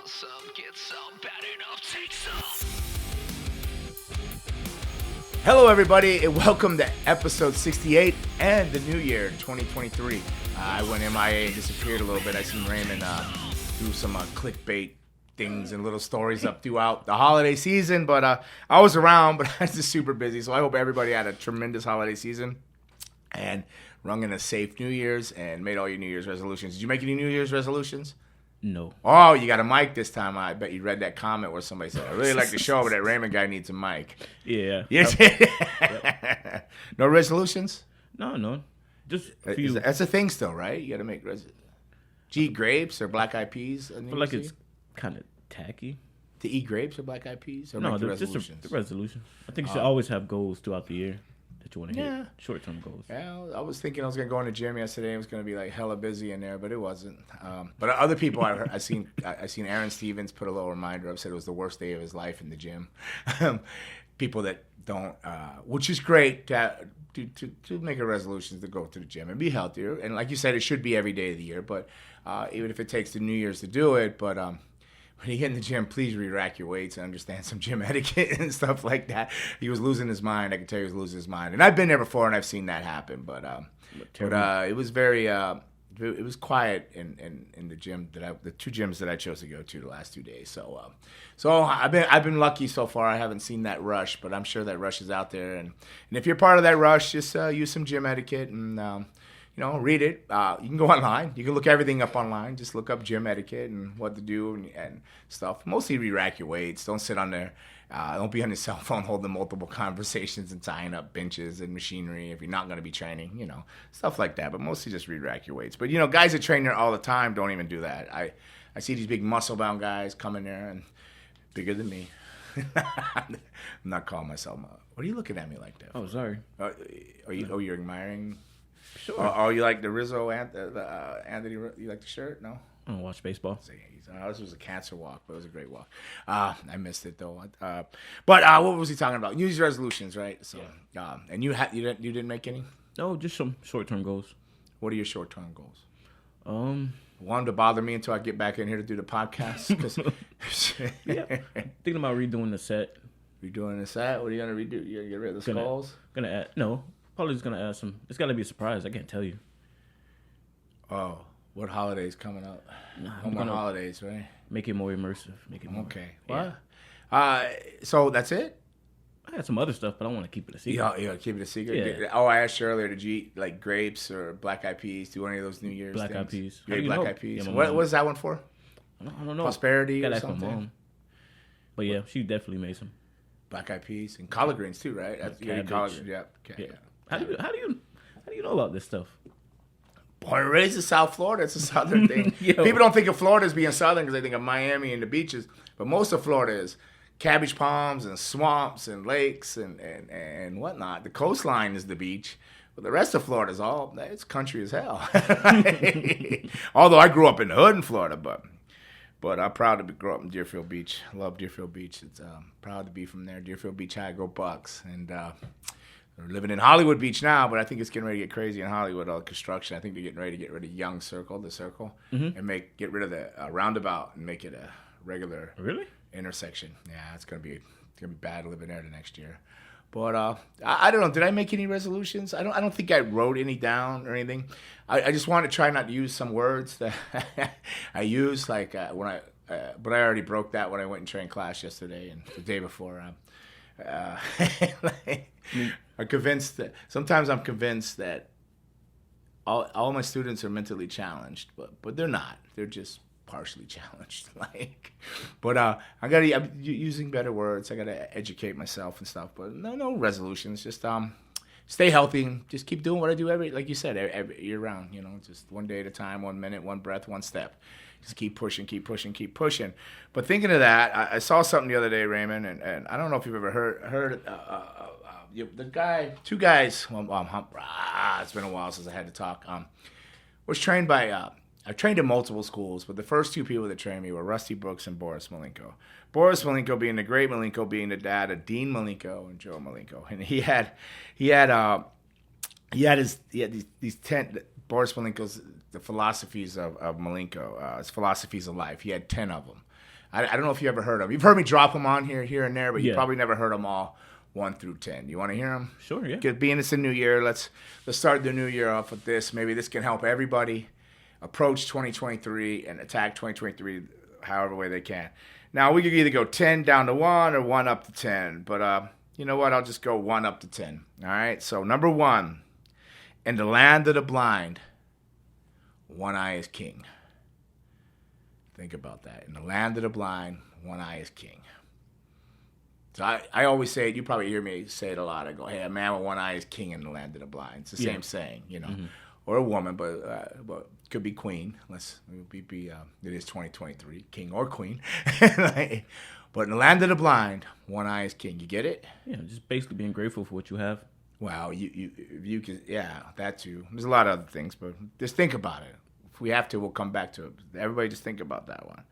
some, get some, bad enough, take some. Hello, everybody, and welcome to episode 68 and the new year, 2023. I went MIA and disappeared a little bit. I seen Raymond do some clickbait things and little stories up throughout the holiday season, but I was around, but I was just super busy. So I hope everybody had a tremendous holiday season and rung in a safe New Year's and made all your New Year's resolutions. Did you make any New Year's resolutions? No. Oh, you got a mic this time. I bet you read that comment where somebody said, I really like the show, but that Raymond guy needs a mic. Yeah. Yes. Yep. No resolutions? No. Just a few. That's a thing still, right? You got to make to eat grapes or black eyed peas. I feel like it's kind of tacky. To eat grapes or black eyed peas? Or No, make the just resolutions? the resolution. I think you should always have goals throughout the year that you want to Yeah. hit. Short-term goals. Yeah, I was thinking I was gonna go in the gym yesterday. It was gonna be like hella busy in there, but it wasn't. But other people, I seen Aaron Stevens put a little reminder up, said it was the worst day of his life in the gym. People that don't, which is great to make a resolution to go to the gym and be healthier. And like you said, it should be every day of the year. But even if it takes the New Year's to do it, but when you get in the gym, please re-rack your weights and understand some gym etiquette and stuff like that. He was losing his mind. I can tell he was losing his mind. And I've been there before, and I've seen that happen. But it was very, it was quiet in the gym the two gyms that I chose to go to the last 2 days. So I've been lucky so far. I haven't seen that rush, but I'm sure that rush is out there. And if you're part of that rush, just use some gym etiquette and read it. You can go online. You can look everything up online. Just look up gym etiquette and what to do and stuff. Mostly re-rack your weights. Don't sit on there. Don't be on your cell phone holding multiple conversations and tying up benches and machinery if you're not going to be training, stuff like that. But mostly just re-rack your weights. But, guys that train there all the time don't even do that. I see these big muscle-bound guys come in there and bigger than me. I'm not calling myself. What are you looking at me like that? Oh, sorry. You're admiring... Sure. Oh, you like the Rizzo, Anthony? You like the shirt? No? I don't watch baseball. This was a cancer walk, but it was a great walk. I missed it though. But what was he talking about? New Year's resolutions, right? So, yeah. And you didn't make any? No, just some short-term goals. What are your short-term goals? One to bother me until I get back in here to do the podcast. Yeah. Thinking about redoing the set. Redoing the set? What are you gonna redo? You gonna get rid of the skulls? Gonna add no. Probably just gonna add some. It's gotta be a surprise. I can't tell you. Oh, what holidays coming up? I'm more holidays, right? Make it more immersive. Make it more. Okay. Yeah. What? So that's it? I had some other stuff, but I want to keep it a secret. Yeah, keep it a secret. Yeah. Oh, I asked you earlier, did you eat like grapes or black eyed peas? Do any of those New Year's Black things? eyed peas. You ate black eyed peas. Yeah, what is that one for? I don't know. Prosperity Gotta or ask my something? mom. But yeah, she definitely made some. Black eyed peas and collard greens too, right? You ate collard greens. Yep. Okay, yeah. How do you know about this stuff? Born and raised in South Florida. It's a southern thing. People don't think of Florida as being southern because they think of Miami and the beaches. But most of Florida is cabbage palms and swamps and lakes and whatnot. The coastline is the beach. But the rest of Florida is it's country as hell. Although I grew up in the hood in Florida, but I'm proud to grow up in Deerfield Beach. I love Deerfield Beach. It's proud to be from there. Deerfield Beach High, go Bucks. And we're living in Hollywood Beach now, but I think it's getting ready to get crazy in Hollywood, all the construction. I think they're getting ready to get rid of the Circle, and get rid of the roundabout and make it a regular intersection. Yeah, it's gonna be bad living there the next year. But I don't know. Did I make any resolutions? I don't think I wrote any down or anything. I just want to try not to use some words that I use but I already broke that when I went and trained class yesterday and the day before. Sometimes I'm convinced that all my students are mentally challenged, but they're not. They're just partially challenged. I'm using better words. I gotta educate myself and stuff. But no resolutions. Just stay healthy and just keep doing what I do like you said, every year round. Just one day at a time, 1 minute, one breath, one step. Just keep pushing. But thinking of that, I saw something the other day, Raymond, and I don't know if you've ever heard two guys. It's been a while since I had to talk. Was trained by. I trained in multiple schools, but the first two people that trained me were Rusty Brooks and Boris Malenko. Boris Malenko being the great Malenko, being the dad of Dean Malenko and Joe Malenko, and he had these 10 Boris Malenko's the philosophies of Malenko, his philosophies of life. He had 10 of them. I don't know if you ever heard them. You've heard me drop them on here and there, but you Yeah. probably never heard them all 1 through 10. You want to hear them? Sure, yeah. Being it's a new year, let's start the new year off with this. Maybe this can help everybody approach 2023 and attack 2023 however way they can. Now, we could either go 10 down to 1 or 1 up to 10. But you know what? I'll just go 1 up to 10. All right? So, number 1, in the land of the blind, one eye is king. Think about that. In the land of the blind, one eye is king. So I always say it. You probably hear me say it a lot. I go, hey, a man with one eye is king in the land of the blind. It's the same saying, you know. Mm-hmm. Or a woman, but it could be queen. It is 2023, king or queen. But in the land of the blind, one eye is king. You get it? Yeah, just basically being grateful for what you have. Well, you can, yeah, that too. There's a lot of other things, but just think about it. If we have to, we'll come back to it. Everybody just think about that one.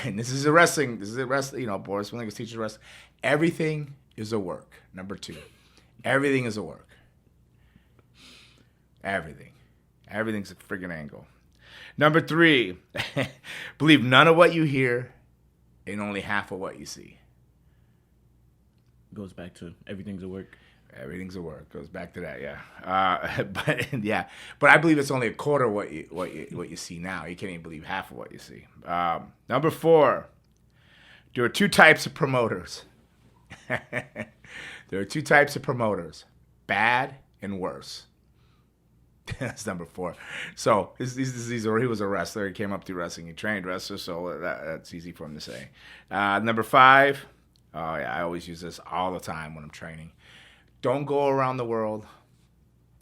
And this is a wrestling, you know, Boris Malenko teaches wrestling. Everything is a work. Number 2. Everything is a work. Everything. Everything's a friggin' angle. Number 3, believe none of what you hear and only half of what you see. Goes back to everything's a work. Everything's a work. Goes back to that, yeah. But I believe it's only a quarter of what you see now. You can't even believe half of what you see. Number 4, there are 2 types of promoters. There are 2 types of promoters: bad and worse. That's number 4. So he was a wrestler. He came up through wrestling. He trained wrestlers, so that's easy for him to say. Number 5. Oh yeah, I always use this all the time when I'm training. Don't go around the world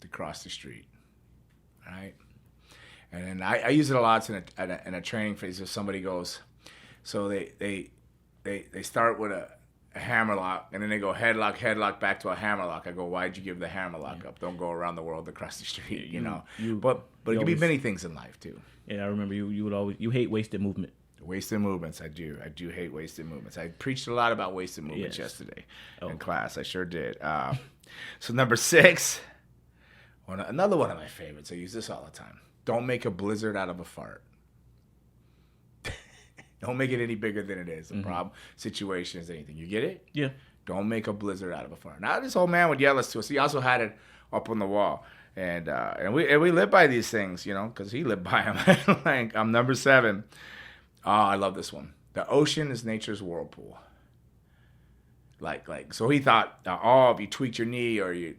to cross the street. All right? And then I use it a lot in a training phase. If somebody goes, so they start with a hammerlock, and then they go headlock, back to a hammerlock. I go, why'd you give the hammerlock up? Don't go around the world to cross the street, you know. But it could be many things in life, too. Yeah, I remember you would always, you hate wasted movement. Wasted movements, I do hate wasted movements. I preached a lot about wasted movements yesterday in class. I sure did. So number 6, another one of my favorites. I use this all the time. Don't make a blizzard out of a fart. Don't make it any bigger than it is. The problem, situation is anything. You get it? Yeah. Don't make a blizzard out of a fart. Now this old man would yell us to us. He also had it up on the wall. And we live by these things, you know, because he lived by them. Like, I'm number 7. Oh, I love this one. The ocean is nature's whirlpool. Like, so he thought, if you tweaked your knee or you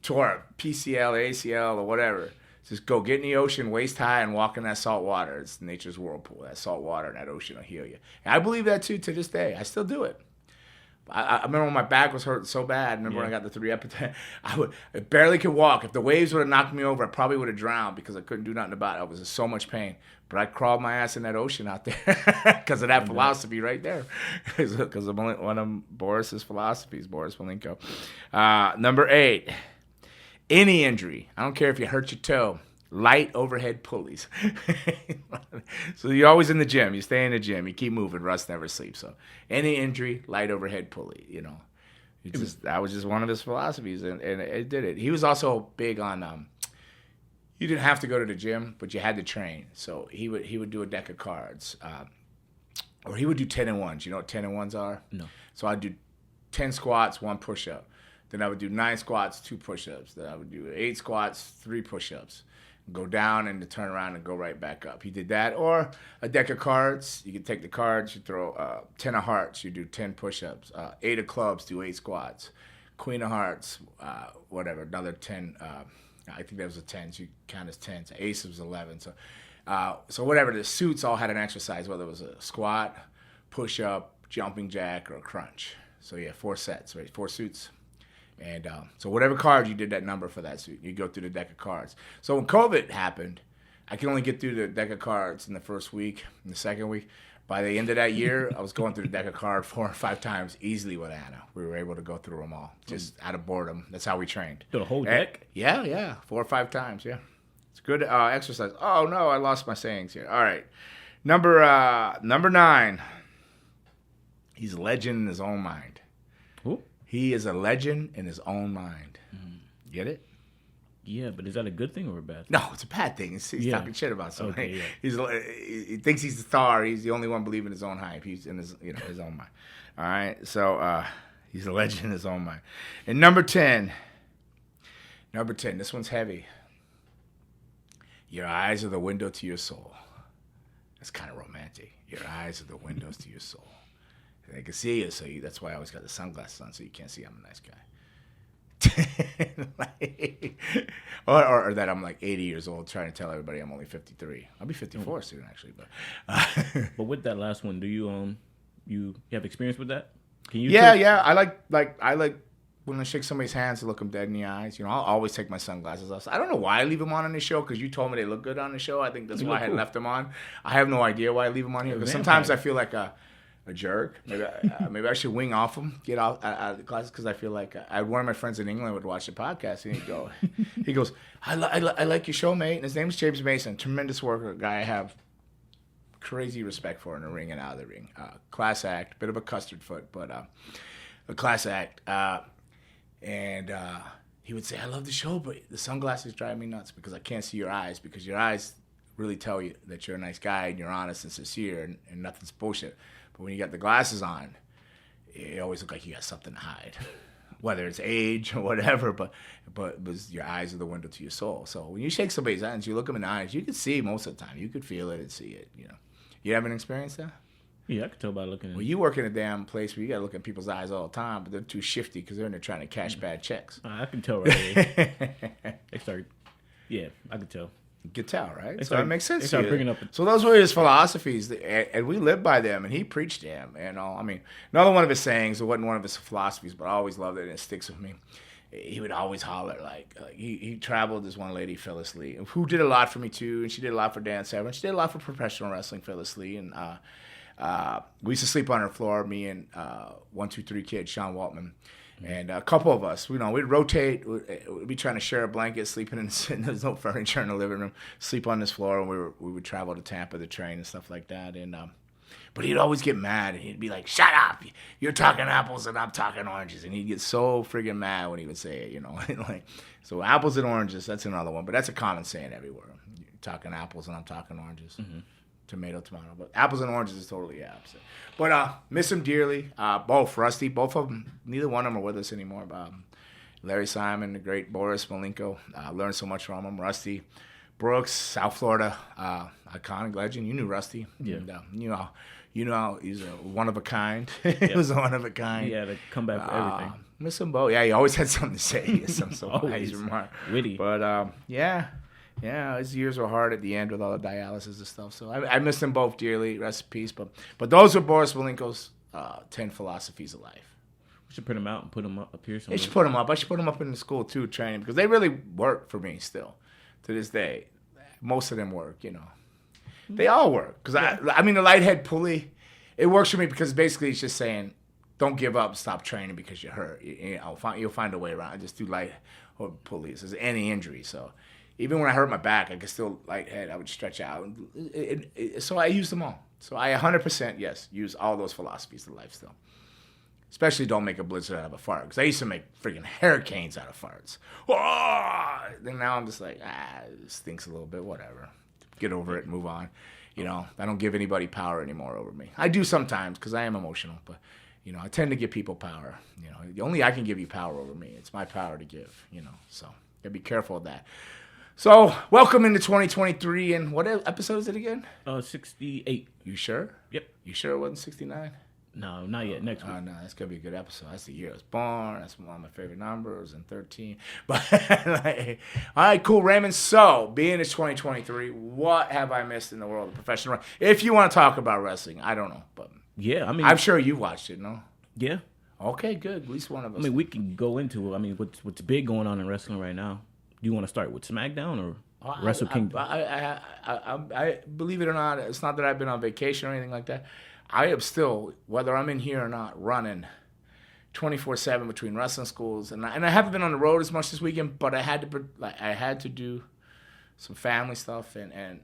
tore a PCL or ACL or whatever, just go get in the ocean waist high and walk in that salt water. It's nature's whirlpool. That salt water in that ocean will heal you. And I believe that too to this day. I still do it. I remember when my back was hurting so bad. I remember when I got the 3 epidemic. I barely could walk. If the waves would have knocked me over, I probably would have drowned because I couldn't do nothing about it. I was in so much pain. But I crawled my ass in that ocean out there because of that philosophy right there. Because of one of Boris's philosophies, Boris Malenko. Number 8, any injury. I don't care if you hurt your toe. Light overhead pulleys. So you're always in the gym. You stay in the gym. You keep moving. Russ never sleeps. So any injury, light overhead pulley. You know, that was just one of his philosophies, and it did it. He was also big on. You didn't have to go to the gym, but you had to train. So he would do a deck of cards, or he would do 10 and 1s. You know what 10 and 1s are? No. So I'd do 10 squats, 1 push-up. Then I would do 9 squats, 2 push-ups. Then I would do 8 squats, 3 push-ups. Go down and to turn around and go right back up. He did that. Or a deck of cards. You could take the cards, you throw 10 of hearts, you do 10 push-ups. 8 of clubs, do 8 squats. Queen of hearts, whatever, another 10. I think that was a 10, so you count as 10. So ace was 11. So whatever, the suits all had an exercise, whether it was a squat, push-up, jumping jack, or a crunch. So yeah, 4 sets, right? 4 suits. And so whatever card you did that number for that suit, you go through the deck of cards. So when COVID happened, I could only get through the deck of cards in the first week, in the second week. By the end of that year, I was going through the deck of cards 4 or 5 times easily with Anna. We were able to go through them all, just out of boredom. That's how we trained. The whole deck? Yeah, 4 or 5 times, yeah. It's good exercise. Oh, no, I lost my sayings here. All right. Number 9. He's a legend in his own mind. Who? He is a legend in his own mind. Get it? Yeah, but is that a good thing or a bad thing? No, it's a bad thing. He's talking shit about somebody. Okay, yeah. He thinks he's the star. He's the only one believing his own hype. He's in his his own mind. All right, so he's a legend in his own mind. And number 10. This one's heavy. Your eyes are the window to your soul. That's kind of romantic. Your eyes are the windows to your soul. They can see you, so that's why I always got the sunglasses on, so you can't see I'm a nice guy. or that I'm like 80 years old trying to tell everybody I'm only 53. I'll be 54 soon, actually. But with that last one, do you you have experience with that? Can you? Yeah. I like when I shake somebody's hands to look them dead in the eyes. I'll always take my sunglasses off. I don't know why I leave them on the show because you told me they look good on the show. I think that's why I had left them on. I have no idea why I leave them on here because sometimes I feel like a jerk. Maybe I should wing off them, get out of the classes because I feel like one of my friends in England would watch the podcast and he goes, I like your show, mate. And his name is James Mason, tremendous worker, guy I have crazy respect for in the ring and out of the ring. Class act, bit of a custard foot, but a class act. And he would say, I love the show, but the sunglasses drive me nuts because I can't see your eyes because your eyes really tell you that you're a nice guy and you're honest and sincere and nothing's bullshit. But when you got the glasses on, it always look like you got something to hide, whether it's age or whatever. But your eyes are the window to your soul. So when you shake somebody's hands, you look them in the eyes, you can see most of the time. You could feel it and see it. You haven't experienced that? Yeah, I can tell by looking at it. Well, you work in a damn place where you got to look at people's eyes all the time, but they're too shifty because they're in there trying to cash bad checks. I can tell right away. I can tell. You can tell, right? So it makes sense. They start bringing up. So those were his philosophies, and we lived by them, and he preached them. And I mean, another one of his sayings, it wasn't one of his philosophies, but I always loved it, and it sticks with me. He would always holler, like he traveled. This one lady, Phyllis Lee, who did a lot for me too, and she did a lot for Dan Severn. She did a lot for professional wrestling, Phyllis Lee, and we used to sleep on her floor, me and 123 kid, Sean Waltman. And a couple of us, we'd rotate. We'd be trying to share a blanket, sleeping in there's no furniture in the living room, sleep on this floor, and we would travel to Tampa, the train and stuff like that. And but he'd always get mad, and he'd be like, "Shut up! You're talking apples, and I'm talking oranges." And he'd get so friggin' mad when he would say it, So apples and oranges, that's another one, but that's a common saying everywhere. You're talking apples, and I'm talking oranges. Mm-hmm. Tomato. But apples and oranges is totally the opposite. But miss him dearly. Both Rusty, both of them. Neither one of them are with us anymore. Larry Simon, the great Boris Malenko. Learned so much from him. Rusty Brooks, South Florida, iconic legend. You knew Rusty. Yeah. And, you know he's a one of a kind. He was a one of a kind. He had to come back for everything. Miss him both. Yeah, he always had something to say. Always witty. But yeah, his years were hard at the end with all the dialysis and stuff. So I miss them both dearly. Rest in peace. But those are Boris Malenko's 10 philosophies of life. We should print them out and put them up here somewhere. They should put them up. I should put them up in the school too, training, because they really work for me still to this day. Most of them work, They all work. Because I mean, the lighthead pulley, it works for me because basically it's just saying, don't give up, stop training because you're hurt. You'll find a way around. Just do light or pulleys. There's any injury, so. Even when I hurt my back, I could still lighthead. I would stretch out. So I use them all. So I 100%, yes, use all those philosophies of life still. Especially don't make a blizzard out of a fart. Because I used to make freaking hurricanes out of farts. Oh! Then now I'm just like, it stinks a little bit, whatever. Get over it and move on. I don't give anybody power anymore over me. I do sometimes because I am emotional. But, I tend to give people power. Only I can give you power over me. It's my power to give, So gotta be careful of that. So, welcome into 2023, and what episode is it again? 68. You sure? Yep. You sure it wasn't 69? No, not yet. Next week. No, that's going to be a good episode. That's the year I was born. That's one of my favorite numbers, and 13. But, all right, cool, Raymond. So, being it's 2023, what have I missed in the world of professional wrestling? If you want to talk about wrestling, I don't know. But yeah, I mean. I'm sure you watched it, no? Yeah. Okay, good. At least one of us. I mean, we can go into what's big going on in wrestling right now. Do you want to start with SmackDown or Wrestle Kingdom? I believe it or not, it's not that I've been on vacation or anything like that. I am still, whether I'm in here or not, running 24/7 between wrestling schools, and I haven't been on the road as much this weekend. But I had to do some family stuff and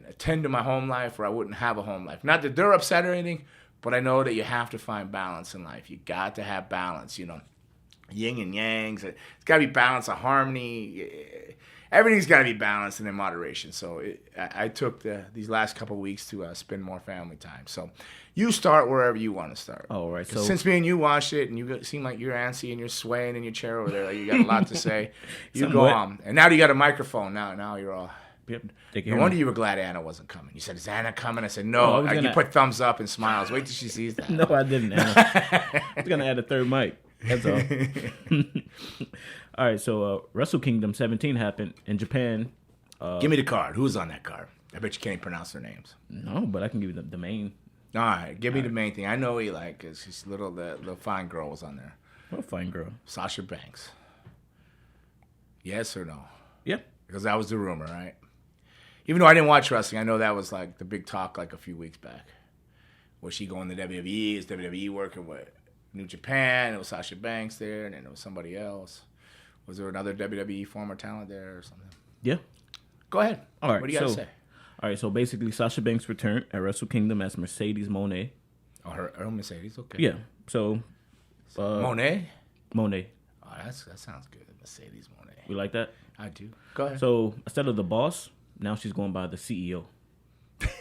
attend to my home life, or I wouldn't have a home life. Not that they're upset or anything, but I know that you have to find balance in life. You got to have balance, yin and yangs. It's got to be balance of harmony. Everything's got to be balanced and in moderation. So I took these last couple of weeks to spend more family time. So you start wherever you want to start. Oh, right. So since me and you watched it, and you seem like you're antsy and you're swaying in your chair over there, like you got a lot to say. You go on, and now you got a microphone. Now you're all. Yep. No wonder you were glad Anna wasn't coming. You said, "Is Anna coming?" I said, "No." You put thumbs up and smiles. Wait till she sees that. No, I didn't. Anna. I was gonna add a third mic. That's all. All right. So Wrestle Kingdom 17 happened in Japan. Give me the card. Who's on that card? I bet you can't even pronounce their names. No, but I can give you the main. All right, give me the main thing. I know Eli because she's the little fine girl was on there. What fine girl? Sasha Banks. Yes or no? Yep. Because that was the rumor, right? Even though I didn't watch wrestling, I know that was like the big talk like a few weeks back. Was she going to WWE? Is WWE working with New Japan? It was Sasha Banks there, and then there was somebody else. Was there another WWE former talent there or something? Yeah. Go ahead. All right. What do you got to say? All right. So basically, Sasha Banks returned at Wrestle Kingdom as Mercedes Mone. Oh, her Mercedes. Okay. Yeah. So. Mone. Mone. Oh, that sounds good. Mercedes Mone. We like that. I do. Go ahead. So instead of the boss, now she's going by the CEO.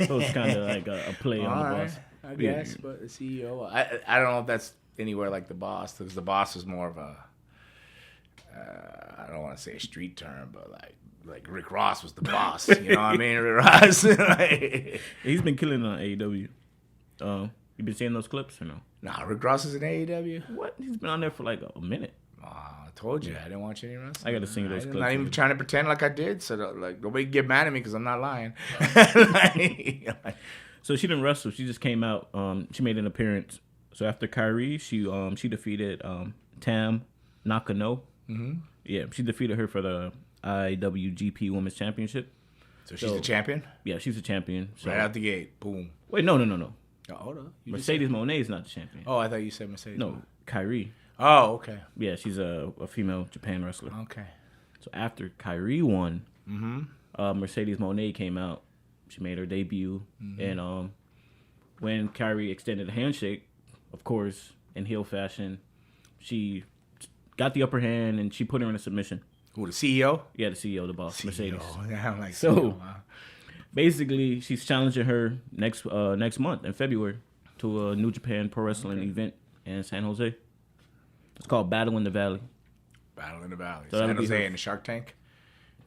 So it's kind of like a play on the boss. I guess, but the CEO. I don't know if that's anywhere like the boss, because the boss is more of a. I don't want to say a street term, but like Rick Ross was the boss. You know what I mean? Rick Ross. He's been killing it on AEW. You been seeing those clips or no? Nah, Rick Ross is in AEW. What? He's been on there for like a minute. I told you I didn't watch any wrestling. I got to see those clips. I'm not even trying to pretend like I did, so like nobody can get mad at me because I'm not lying. So she didn't wrestle. She just came out. She made an appearance. So after Kyrie, she defeated Tam Nakano. Mm-hmm. Yeah, she defeated her for the IWGP Women's Championship. So she's the champion? Yeah, she's a champion. So. Right out the gate, boom. Wait, no. Oh, hold on. Mercedes Mone is not the champion. Oh, I thought you said Mercedes. No, Kyrie. Oh, okay. Yeah, she's a female Japan wrestler. Okay. So after Kyrie won, Mercedes Mone came out. She made her debut, and when Kyrie extended a handshake, of course, in heel fashion, she got the upper hand and she put her in a submission. Who, the CEO? Yeah, the CEO, the boss, Mercedes. Yeah, I'm like, so CEO, wow. Basically, she's challenging her next month in February to a New Japan Pro Wrestling event in San Jose. It's called Battle in the Valley. Battle in the Valley. So San Jose in the Shark Tank?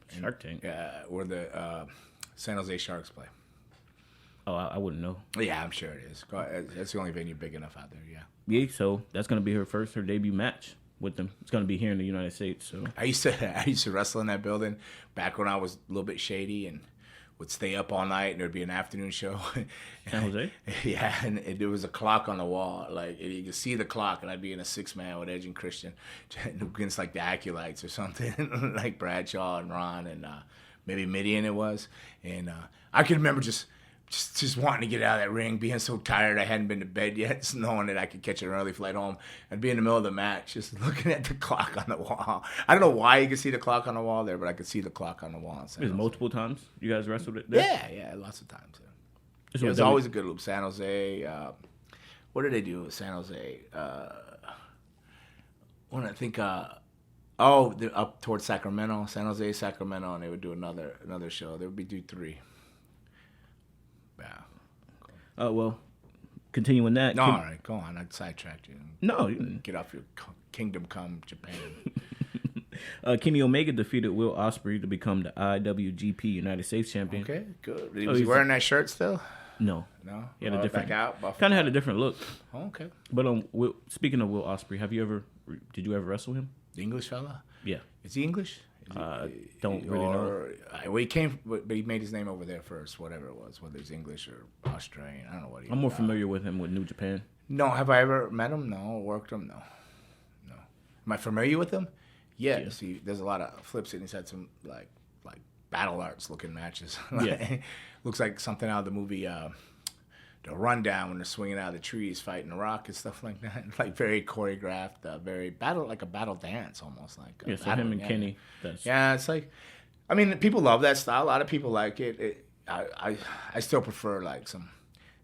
Shark Tank? Yeah, where the San Jose Sharks play. Oh, I wouldn't know. Yeah, I'm sure it is. That's the only venue big enough out there, yeah. Yeah, so that's going to be her debut match with them. It's going to be here in the United States. So I used to wrestle in that building back when I was a little bit shady and would stay up all night, and there'd be an afternoon show. San Jose? Yeah, and there was a clock on the wall. Like, you could see the clock, and I'd be in a 6-man with Edge and Christian against, like, the Acolytes or something, like Bradshaw and Ron and maybe Midian it was. And I can remember just wanting to get out of that ring, being so tired I hadn't been to bed yet, just knowing that I could catch an early flight home. I'd be in the middle of the match just looking at the clock on the wall. I don't know why you could see the clock on the wall there, but I could see the clock on the wall. There's multiple times you guys wrestled it there? Yeah, lots of times. Yeah. It was always a good loop. San Jose, what did they do with San Jose? When I think, they're up towards Sacramento, San Jose, Sacramento, and they would do another show. They would do 3. Yeah. Well, continuing that. No, all right, go on. I sidetracked you. No, get off your Kingdom Come Japan. Kenny Omega defeated Will Ospreay to become the IWGP United States champion. Okay, good. Was he wearing that shirt still? No. He had a different. Back out. Kind of had a different look. Oh, okay. But speaking of Will Ospreay, did you ever wrestle him? The English fella? Yeah. Is he English? Don't really know. Well, he came, but he made his name over there first, whatever it was, whether it's English or Australian. I don't know what he I'm more familiar with him with New Japan. No, have I ever met him? No. Worked him? No. Am I familiar with him? Yeah. See, there's a lot of flips, and he's had some like battle arts looking matches. Looks like something out of the movie The Rundown when they're swinging out of the trees fighting the Rock and stuff like that. Like very choreographed, very battle, like a battle dance almost. Like so him and Kenny. Yeah, it's like, I mean, people love that style. A lot of people like it. I still prefer like some,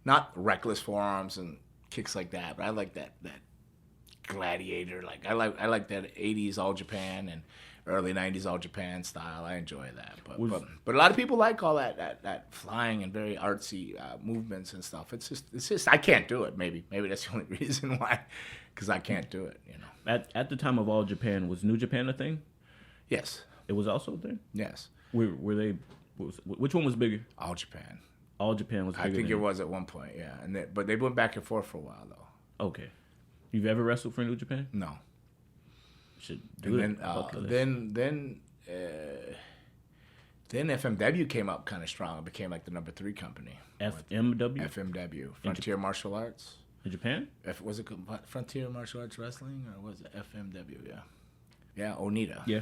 not reckless forearms and kicks like that, but I like that gladiator. Like I like that 80s All Japan and early 90s All Japan style. I enjoy that. But a lot of people like all that flying and very artsy movements and stuff. It's just I can't do it. Maybe that's the only reason why, because I can't do it. At the time of All Japan, was New Japan a thing? Yes. It was also a thing? Yes. Were they? Which one was bigger? All Japan. All Japan was bigger. I think it was at one point, yeah. But they went back and forth for a while though. Okay. You've ever wrestled for New Japan? No. Should do it. Then FMW came up kind of strong. It became like the number 3 company. FMW? FMW, Frontier Martial Arts. In Japan? Was it Frontier Martial Arts Wrestling or was it FMW? Yeah. Yeah, Onita. Yeah.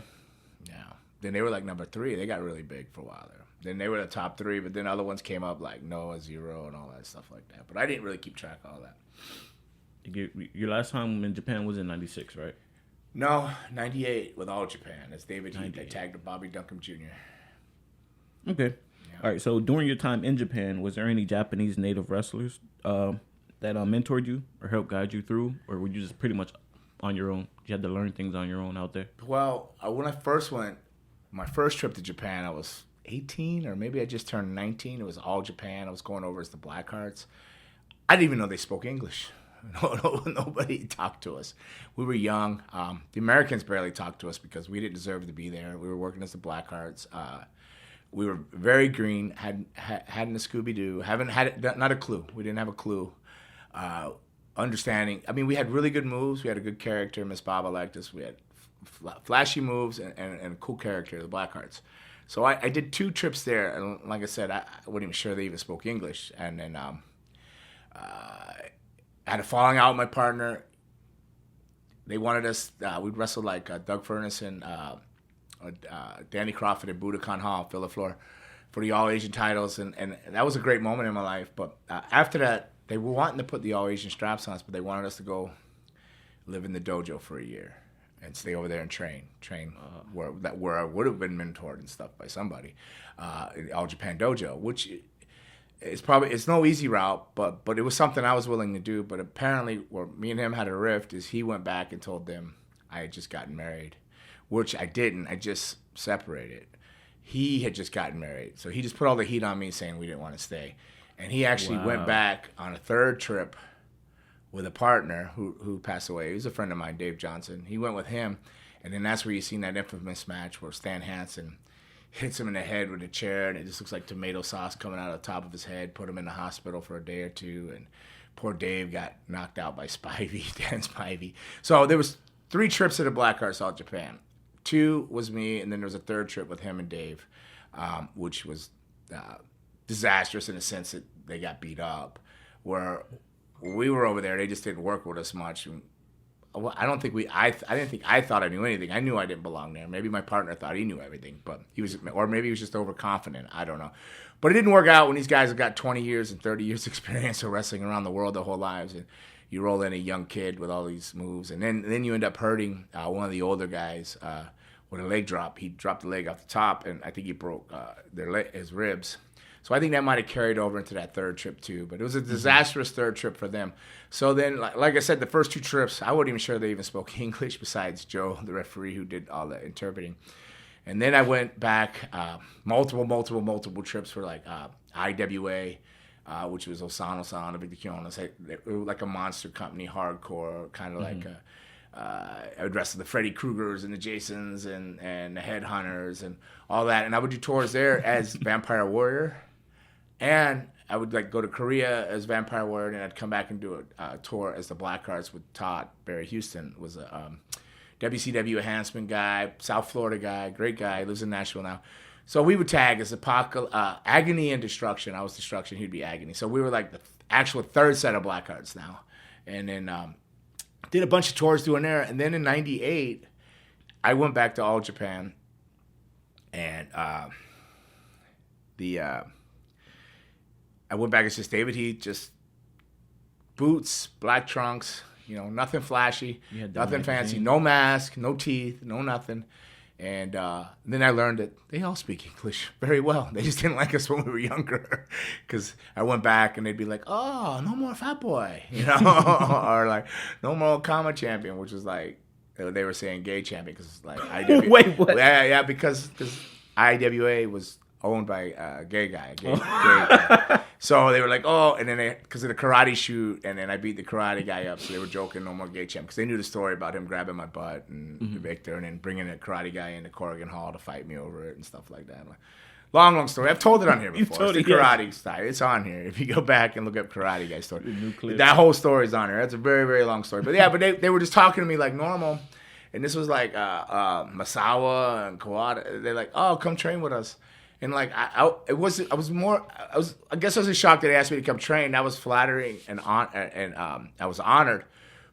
Yeah. Then they were like number 3. They got really big for a while there. Then they were the top 3, but then other ones came up like Noah, Zero, and all that stuff like that. But I didn't really keep track of all that. Your last time in Japan was in '96, right? No, 98 with All Japan. It's David Heath. They tagged Bobby Duncombe Jr. Okay. Yeah. All right. So during your time in Japan, was there any Japanese native wrestlers that mentored you or helped guide you through? Or were you just pretty much on your own? You had to learn things on your own out there? Well, when I first went, my first trip to Japan, I was 18 or maybe I just turned 19. It was All Japan. I was going over as the Blackhearts. I didn't even know they spoke English. Nobody talked to us. We were young. The Americans barely talked to us because we didn't deserve to be there. We were working as the Blackhearts. We were very green. Hadn't a Scooby-Doo. Not a clue. We didn't have a clue. Understanding. I mean, we had really good moves. We had a good character. Miss Baba liked us. We had flashy moves and a cool character, the Blackhearts. So I did 2 trips there, and like I said, I wasn't even sure they even spoke English. And then I had a falling out with my partner. They wanted us. We'd wrestle like Doug Furnace and Danny Crawford at Budokan Hall, Villaflor, for the All Asian titles, and that was a great moment in my life. But after that, they were wanting to put the All Asian straps on us, but they wanted us to go live in the dojo for a year and stay over there and train where I would have been mentored and stuff by somebody, in All Japan Dojo, which. It's no easy route, but it was something I was willing to do. But apparently, where me and him had a rift is he went back and told them I had just gotten married, which I didn't. I just separated. He had just gotten married, so he just put all the heat on me, saying we didn't want to stay. And he actually went back on a 3rd trip with a partner who passed away. He was a friend of mine, Dave Johnson. He went with him, and then that's where you seen that infamous match where Stan Hansen hits him in the head with a chair, and it just looks like tomato sauce coming out of the top of his head, put him in the hospital for a day or 2, and poor Dave got knocked out by Spivey, Dan Spivey. So there was 3 trips to the Blackhearts All Japan. 2 was me, and then there was a 3rd trip with him and Dave, which was disastrous in the sense that they got beat up. Where we were over there, they just didn't work with us much. I don't think I didn't think I thought I knew anything. I knew I didn't belong there. Maybe my partner thought he knew everything, but or maybe he was just overconfident. I don't know. But it didn't work out when these guys have got 20 years and 30 years experience of wrestling around the world their whole lives, and you roll in a young kid with all these moves, and then you end up hurting one of the older guys with a leg drop. He dropped the leg off the top, and I think he broke his ribs. So I think that might have carried over into that 3rd trip too. But it was a disastrous 3rd trip for them. So then, like I said, the first 2 trips, I wasn't even sure they even spoke English besides Joe, the referee, who did all the interpreting. And then I went back multiple trips for like IWA, which was Osano-san, the Big Kyono. Like a monster company, hardcore, kind of like I would wrestle the Freddy Kruegers and the Jasons and the Headhunters and all that. And I would do tours there as Vampire Warrior. And I would like go to Korea as Vampire Warrior, and I'd come back and do a tour as the Blackhearts with Todd. Barry Houston was a WCW enhancement guy, South Florida guy, great guy, lives in Nashville now. So we would tag as Agony and Destruction. I was Destruction, he'd be Agony. So we were like the actual 3rd set of Blackhearts now. And then did a bunch of tours doing there. And then in 98, I went back to All Japan. And I went back as just David Heath, just boots, black trunks, nothing flashy, nothing fancy, no mask, no teeth, no nothing. And then I learned that they all speak English very well. They just didn't like us when we were younger. Because I went back and they'd be like, oh, no more Fat Boy, you know? Or like, no more Comma Champion, which was like, they were saying gay champion because like Wait, what? Yeah, because IWA was owned by a gay guy. Gay guy. So they were like, oh, and then because of the karate shoot, and then I beat the karate guy up, so they were joking, no more gay champ, because they knew the story about him grabbing my butt and Victor, and then bringing a karate guy into Corrigan Hall to fight me over it and stuff like that. Long story. I've told it on here before. It's the karate style. It's on here. If you go back and look up karate guy story, that whole story's on here. That's a very, very long story. But yeah, but they were just talking to me like normal, and this was like Masawa and Kawada. They're like, oh, come train with us. And like I guess I was in shock that they asked me to come train. That was flattering and I was honored,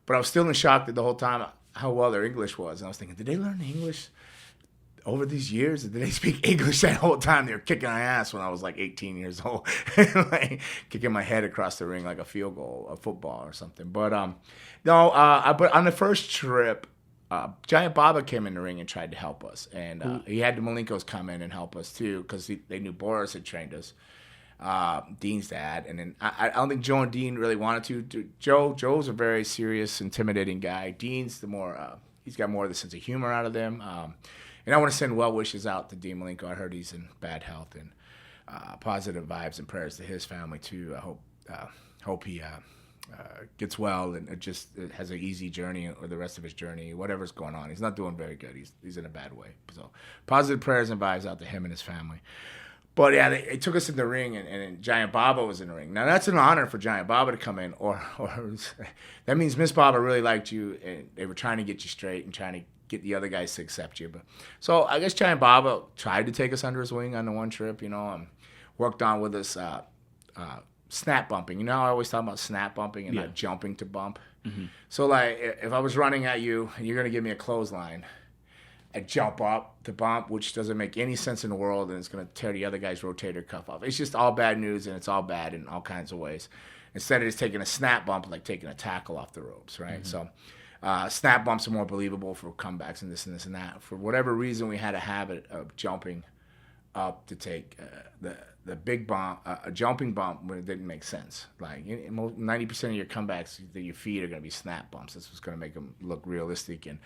but I was still in shock that the whole time how well their English was. And I was thinking, did they learn English over these years? Or did they speak English that whole time? They were kicking my ass when I was like 18 years old, like kicking my head across the ring like a field goal, a football or something. But but on the first trip. Giant Baba came in the ring and tried to help us, and he had the Malinkos come in and help us too because they knew Boris had trained us, Dean's dad, and then I don't think Joe and Dean really wanted to. Joe's a very serious, intimidating guy. Dean's he's got more of the sense of humor out of them, and I want to send well wishes out to Dean Malenko. I heard he's in bad health, and positive vibes and prayers to his family too. I hope he. Gets well and just has an easy journey or the rest of his journey, whatever's going on. He's not doing very good. He's in a bad way. So positive prayers and vibes out to him and his family. But yeah, they took us in the ring and Giant Baba was in the ring. Now that's an honor for Giant Baba to come in, or that means Miss Baba really liked you and they were trying to get you straight and trying to get the other guys to accept you. But so I guess Giant Baba tried to take us under his wing on the one trip, worked on with us snap bumping. You know how I always talk about snap bumping and not jumping to bump? Mm-hmm. So, like, if I was running at you and you're going to give me a clothesline, I'd jump up to bump, which doesn't make any sense in the world, and it's going to tear the other guy's rotator cuff off. It's just all bad news, and it's all bad in all kinds of ways. Instead of just taking a snap bump, like taking a tackle off the ropes, right? Mm-hmm. So, snap bumps are more believable for comebacks and this and that. For whatever reason, we had a habit of jumping up to take the big bump, a jumping bump when it didn't make sense. Like 90% of your comebacks that your feet are going to be snap bumps. That's what's going to make them look realistic and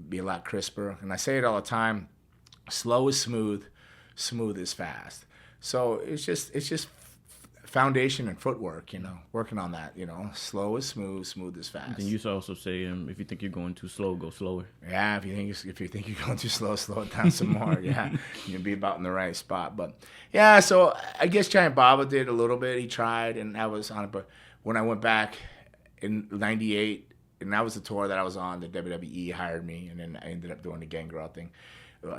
be a lot crisper. And I say it all the time: slow is smooth, smooth is fast. So it's just foundation and footwork, working on that. Slow is smooth, smooth is fast. And you also say, if you think you're going too slow, go slower. Yeah, if you think you're going too slow, slow it down some more. Yeah, you'll be about in the right spot. But yeah, so I guess Giant Baba did a little bit. He tried, and I was on it. But when I went back in '98, and that was the tour that I was on, the WWE hired me, and then I ended up doing the Gangrel thing.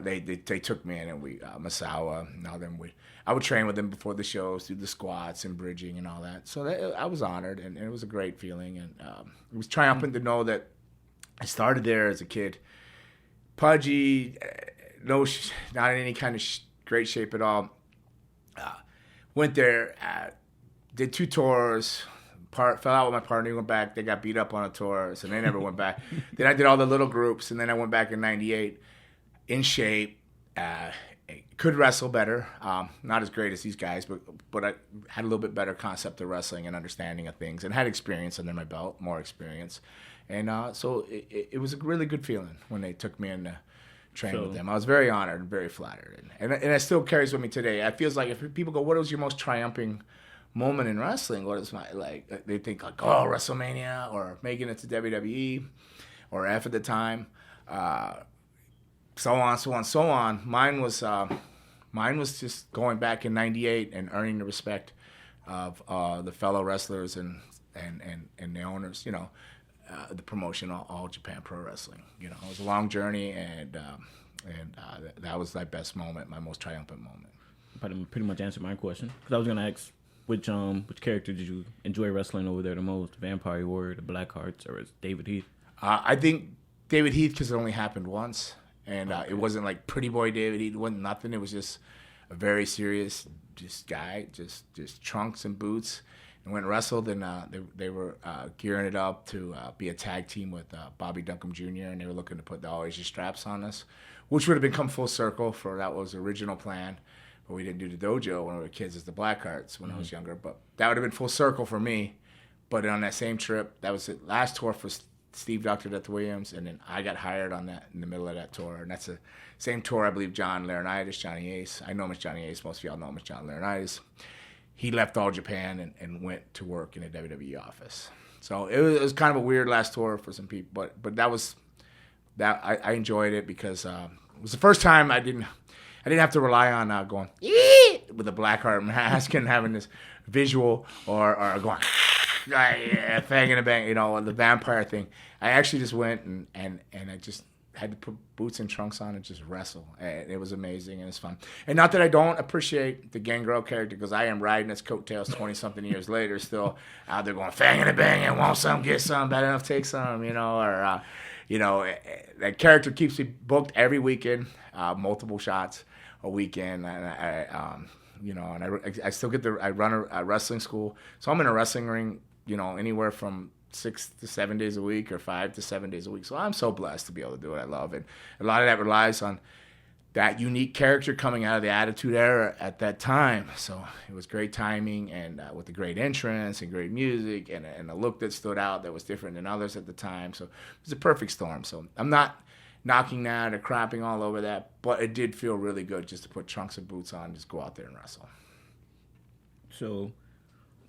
They took me in, and we Masawa. I would train with them before the shows, do the squats and bridging and all that. So I was honored, and it was a great feeling, and it was triumphant to know that I started there as a kid, pudgy, not in any kind of great shape at all. Went there, did 2 tours. Fell out with my partner, went back. They got beat up on a tour, so they never went back. Then I did all the little groups, and then I went back in '98. In shape, could wrestle better. Not as great as these guys, but I had a little bit better concept of wrestling and understanding of things, and had experience under my belt, more experience. And so it was a really good feeling when they took me in to train with them. I was very honored and very flattered. And it still carries with me today. It feels like if people go, what was your most triumphing moment in wrestling? What is they think like, oh, WrestleMania, or making it to WWE, or F at the time. So on. Mine was just going back in '98 and earning the respect of the fellow wrestlers and the owners. The promotion, all Japan Pro Wrestling. It was a long journey, and that was my best moment, my most triumphant moment. But pretty much answered my question, because I was gonna ask which character did you enjoy wrestling over there the most? Vampire Warrior, the Blackhearts, or David Heath? I think David Heath, because it only happened once. And it wasn't like Pretty Boy David. It wasn't nothing. It was just a very serious just guy, just trunks and boots, and went and wrestled. And they were gearing it up to be a tag team with Bobby Duncombe Jr. and they were looking to put the All Asia straps on us, which would have become full circle for that was the original plan. But we didn't do the dojo when we were kids as the Blackhearts when I was younger. But that would have been full circle for me. But on that same trip, that was the last tour for Steve Dr. Death Williams, and then I got hired on that in the middle of that tour. And that's the same tour I believe John Laurinaitis, Johnny Ace. I know him as Johnny Ace. Most of y'all know him as John Laurinaitis. He left All Japan and went to work in a WWE office. So it was kind of a weird last tour for some people. But that was that I enjoyed it because it was the first time I didn't have to rely on going with a Blackheart mask and having this visual or going fanging and bang, the vampire thing. I actually just went and I just had to put boots and trunks on and just wrestle. And it was amazing and it's fun. And not that I don't appreciate the Gangrel character because I am riding its coattails 20-something years later still out there going fanging and banging, want some, get some, bad enough, take some, that character keeps me booked every weekend, multiple shots a weekend, and I still I run a wrestling school, so I'm in a wrestling ring, anywhere from 6 to 7 days a week or 5 to 7 days a week. So I'm so blessed to be able to do what I love, and a lot of that relies on that unique character coming out of the Attitude Era at that time. So it was great timing, and with the great entrance and great music and a look that stood out that was different than others at the time. So it was a perfect storm. So I'm not knocking that or crapping all over that, but it did feel really good just to put trunks and boots on and just go out there and wrestle. So,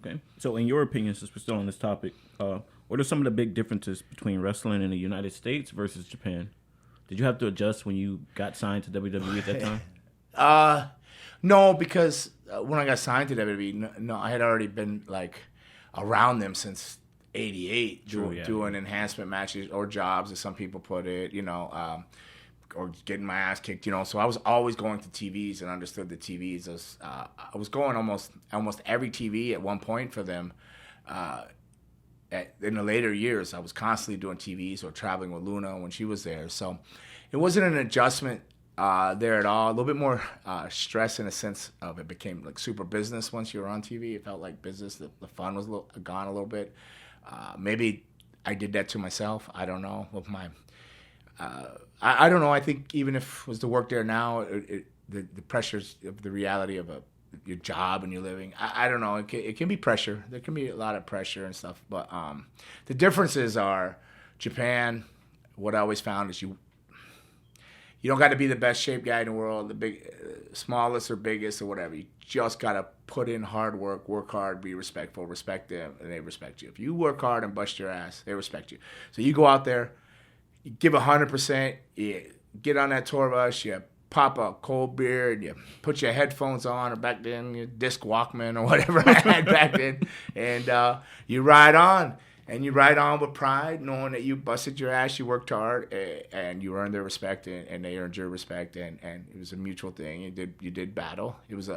okay. So in your opinion, since we're still on this topic, what are some of the big differences between wrestling in the United States versus Japan? Did you have to adjust when you got signed to WWE at that time? No, because when I got signed to WWE, no, I had already been around them since '88, doing enhancement matches or jobs, as some people put it, or getting my ass kicked, So I was always going to TVs and understood the TVs. I was going almost every TV at one point for them. In the later years, I was constantly doing TVs or traveling with Luna when she was there. So it wasn't an adjustment there at all. A little bit more stress in a sense of it became super business once you were on TV. It felt like business. The fun was gone a little bit. Maybe I did that to myself. I don't know. With my, I don't know. I think even if it was to work there now, the pressures of the reality of your job and your living, I don't know. It can be pressure. There can be a lot of pressure and stuff. But the differences are Japan. What I always found is you don't got to be the best shaped guy in the world, the smallest or biggest or whatever. You just got to put in hard work hard, be respectful, respect them, and they respect you. If you work hard and bust your ass, they respect you. So you go out there, you give 100%, you get on that tour bus, you pop a cold beer, and you put your headphones on, or back then, your disc Walkman or whatever I had back then, and you ride on. And you ride on with pride, knowing that you busted your ass, you worked hard, and you earned their respect, and they earned your respect, and it was a mutual thing. You did battle. It was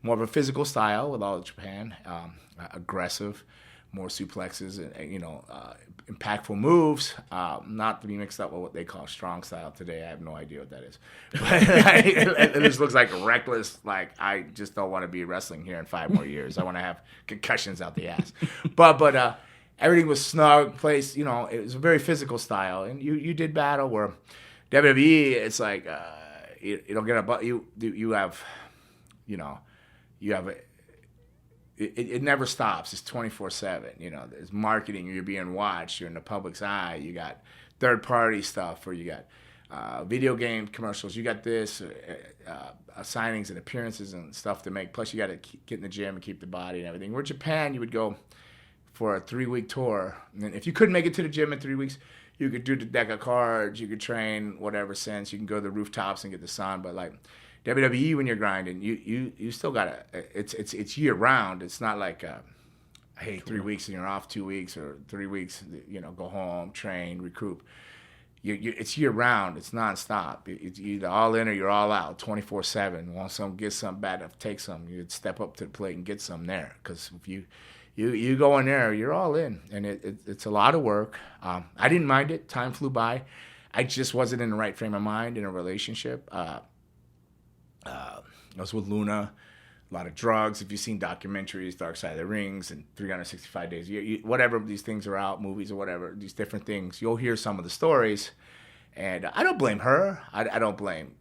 more of a physical style with all of Japan, aggressive, more suplexes, and impactful moves. Not to be mixed up with what they call strong style today. I have no idea what that is. But it just looks like reckless. I just don't want to be wrestling here in 5 more years. I want to have concussions out the ass. But everything was snug, placed. It was a very physical style, and you did battle. Where WWE, it's like you don't get you have, it never stops. It's 24/7. There's marketing. You're being watched. You're in the public's eye. You got third party stuff, or you got video game commercials. You got this signings and appearances and stuff to make. Plus, you got to get in the gym and keep the body and everything. Where Japan, you would go for a 3-week tour. And if you couldn't make it to the gym in 3 weeks, you could do the deck of cards, you could train whatever sense, you can go to the rooftops and get the sun. But WWE, when you're grinding, you still gotta, it's year round. It's not like hey, 3 weeks and you're off 2 weeks, or 3 weeks, go home, train, recoup. It's year round. It's nonstop. It's either all in or you're all out, 24/7. Want some, get some, bad enough, take some. You'd step up to the plate and get some there. Because if you go in there, you're all in, and it's a lot of work. I didn't mind it. Time flew by. I just wasn't in the right frame of mind in a relationship. I was with Luna. A lot of drugs. If you've seen documentaries, Dark Side of the Rings, and 365 Days, whatever these things are out, movies or whatever, these different things, you'll hear some of the stories. And I don't blame her. I don't blame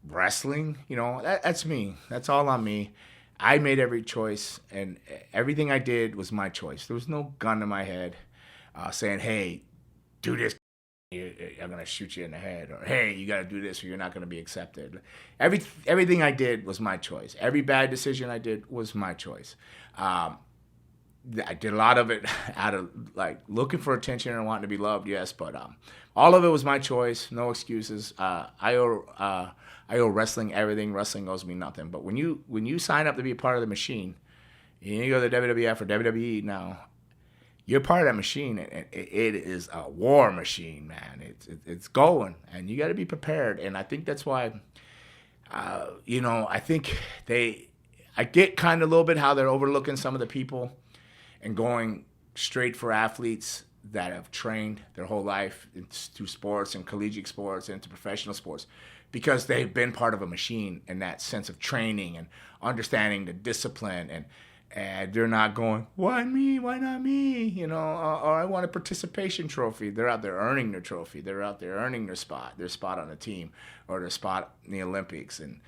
wrestling. You know, that's me. That's all on me. I made every choice, and everything I did was my choice. There was no gun to my head saying, hey, do this. I'm going to shoot you in the head. Or, hey, you got to do this or you're not going to be accepted. Everything I did was my choice. Every bad decision I did was my choice. I did a lot of it out of like looking for attention and wanting to be loved, yes, but all of it was my choice. No excuses. I owe wrestling everything. Wrestling owes me nothing. But when you sign up to be a part of the machine, you go to the WWF or WWE now, you're part of that machine, and it is a war machine, man. It's going, and you got to be prepared. And I think that's why, I think I get kind of a little bit how they're overlooking some of the people and going straight for athletes that have trained their whole life through sports and collegiate sports and into professional sports, because they've been part of a machine in that sense of training and understanding the discipline, and they're not going, why me? Why not me? Or I want a participation trophy. They're out there earning their trophy. They're out there earning their spot on the team or their spot in the Olympics. And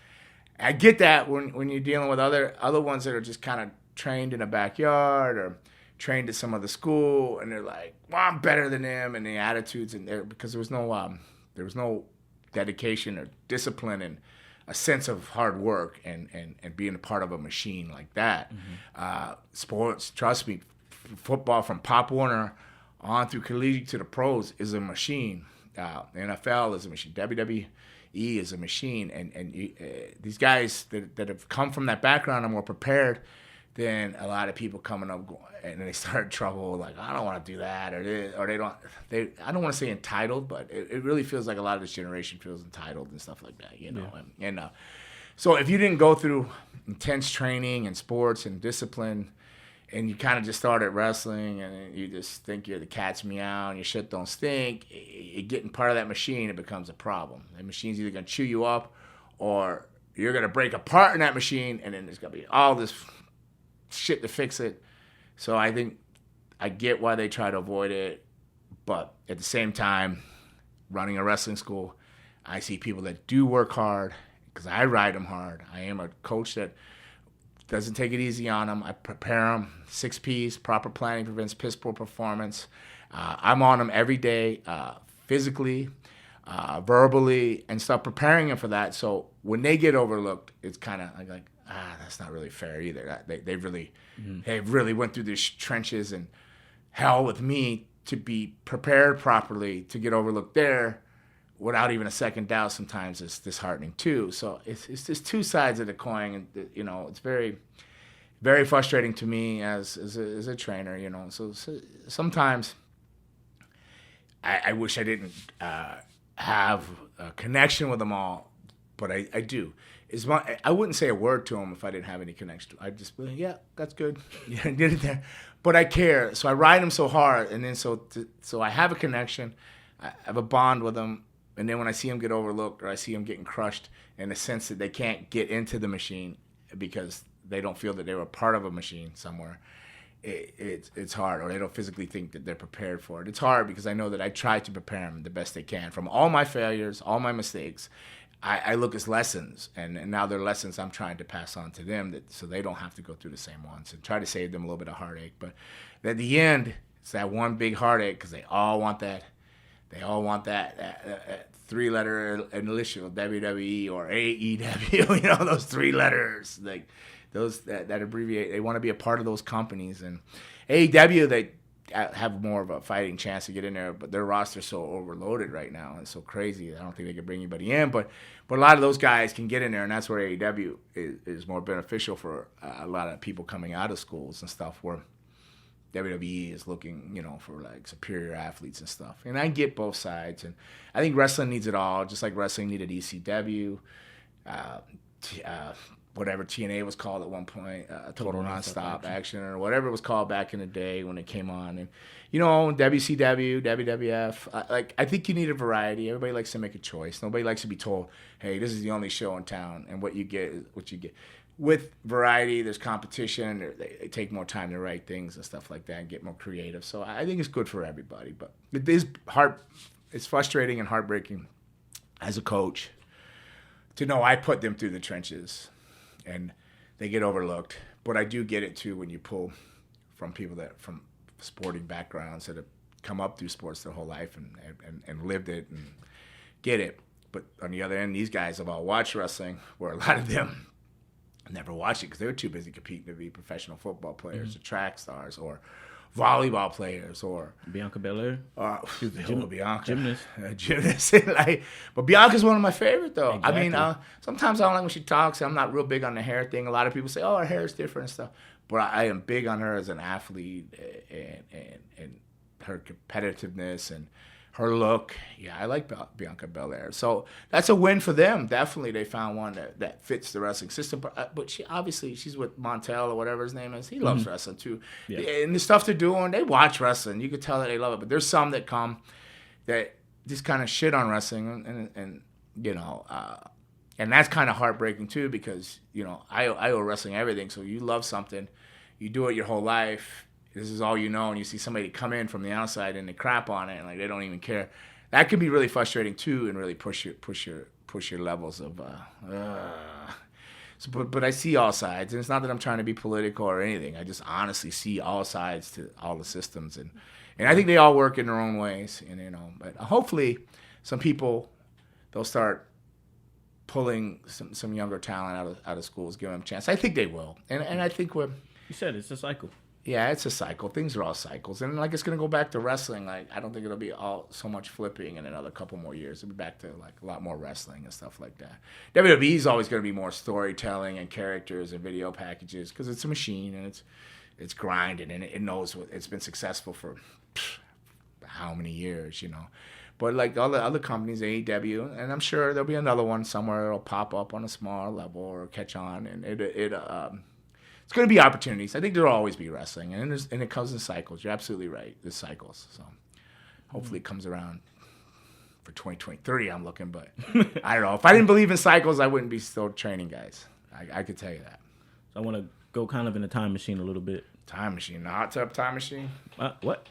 I get that when you're dealing with other ones that are just kind of trained in a backyard or trained at some other school, and they're like, well, I'm better than them, and the attitudes in there, because there was no dedication or discipline and a sense of hard work and being a part of a machine like that. Mm-hmm. Sports, trust me, football from Pop Warner on through collegiate to the pros is a machine. The NFL is a machine. WWE is a machine. And these guys that have come from that background are more prepared than a lot of people coming up and they start trouble like, I don't want to do that, or I don't want to say entitled, but it really feels like a lot of this generation feels entitled and stuff like that, Yeah. So if you didn't go through intense training and sports and discipline, and you kind of just started wrestling and you just think you're the cat's meow and your shit don't stink, you're getting part of that machine, it becomes a problem. The machine's either going to chew you up or you're going to break apart in that machine, and then there's going to be all this shit to fix it. So I think I get why they try to avoid it, but at the same time, running a wrestling school, I see people that do work hard because I ride them hard. I am a coach that doesn't take it easy on them. I prepare them, 6 Ps, proper planning prevents piss poor performance. I'm on them every day, physically, verbally, and stuff, preparing them for that. So when they get overlooked, it's kind of like, that's not really fair either. They really went through these trenches and hell with me to be prepared properly to get overlooked there without even a second doubt. Sometimes it's disheartening too. So it's just two sides of the coin, and it's very, very frustrating to me as a trainer. So sometimes I wish I didn't have a connection with them all, but I do. I wouldn't say a word to them if I didn't have any connection. I'd just be like, yeah, that's good. Yeah, I did it there. But I care. So I ride them so hard. And then so I have a connection. I have a bond with them. And then when I see them get overlooked or I see them getting crushed in the sense that they can't get into the machine because they don't feel that they were part of a machine somewhere, it's hard. Or they don't physically think that they're prepared for it. It's hard because I know that I try to prepare them the best they can from all my failures, all my mistakes. I look as lessons, and now they're lessons I'm trying to pass on to them so they don't have to go through the same ones, and try to save them a little bit of heartache. But at the end, it's that one big heartache because they all want that. They all want that 3-letter initial, WWE or AEW. Those 3 letters, like those that abbreviate. They want to be a part of those companies, and AEW they have more of a fighting chance to get in there, but their roster's so overloaded right now and so crazy. I don't think they can bring anybody in, but a lot of those guys can get in there, and that's where AEW is more beneficial for a lot of people coming out of schools and stuff, where WWE is looking, for like superior athletes and stuff. And I get both sides, and I think wrestling needs it all, just like wrestling needed ECW, whatever TNA was called at one point, Total Nonstop Action, or whatever it was called back in the day when it came on. And, WCW, WWF, I think you need a variety. Everybody likes to make a choice. Nobody likes to be told, hey, this is the only show in town, and what you get is what you get. With variety, there's competition. They take more time to write things and stuff like that and get more creative. So I think it's good for everybody. But it is it's frustrating and heartbreaking as a coach to know I put them through the trenches and they get overlooked. But I do get it, too, when you pull from people from sporting backgrounds that have come up through sports their whole life and lived it and get it. But on the other end, these guys have all watched wrestling, where a lot of them never watched it because they were too busy competing to be professional football players or track stars or volleyball players or Bianca Belair. Bianca. Gymnast. Gymnast. But Bianca's one of my favorite, though. Exactly. I mean, sometimes I don't like when she talks. I'm not real big on the hair thing. A lot of people say, her hair is different and stuff. But I am big on her as an athlete and her competitiveness and her look. Yeah, I like Bianca Belair. So that's a win for them. Definitely they found one that fits the wrestling system. But she's with Montel or whatever his name is. He loves wrestling too. Yeah. And the stuff they're doing, they watch wrestling. You could tell that they love it. But there's some that come that just kind of shit on wrestling. And that's kind of heartbreaking too because, I owe wrestling everything. So you love something. You do it your whole life. This is all you know, and you see somebody come in from the outside and they crap on it, and they don't even care. That can be really frustrating too, and really push your levels of. But I see all sides, and it's not that I'm trying to be political or anything. I just honestly see all sides to all the systems, and I think they all work in their own ways, and But hopefully, some people they'll start pulling some younger talent out of schools, give them a chance. I think they will, and I think we're. You said it's a cycle. Yeah, it's a cycle. Things are all cycles. And it's going to go back to wrestling. I don't think it'll be all so much flipping in another couple more years. It'll be back to a lot more wrestling and stuff like that. WWE is always going to be more storytelling and characters and video packages because it's a machine and it's grinding and it knows it's been successful for how many years, But all the other companies, AEW, and I'm sure there'll be another one somewhere that'll pop up on a small level or catch on, and it's going to be opportunities. I think there'll always be wrestling, and it comes in cycles. You're absolutely right. There's cycles. So hopefully it comes around for 2023, I'm looking. But I don't know. If I didn't believe in cycles, I wouldn't be still training guys. I could tell you that. So I want to go kind of in a time machine a little bit. Time machine? The hot tub time machine? What?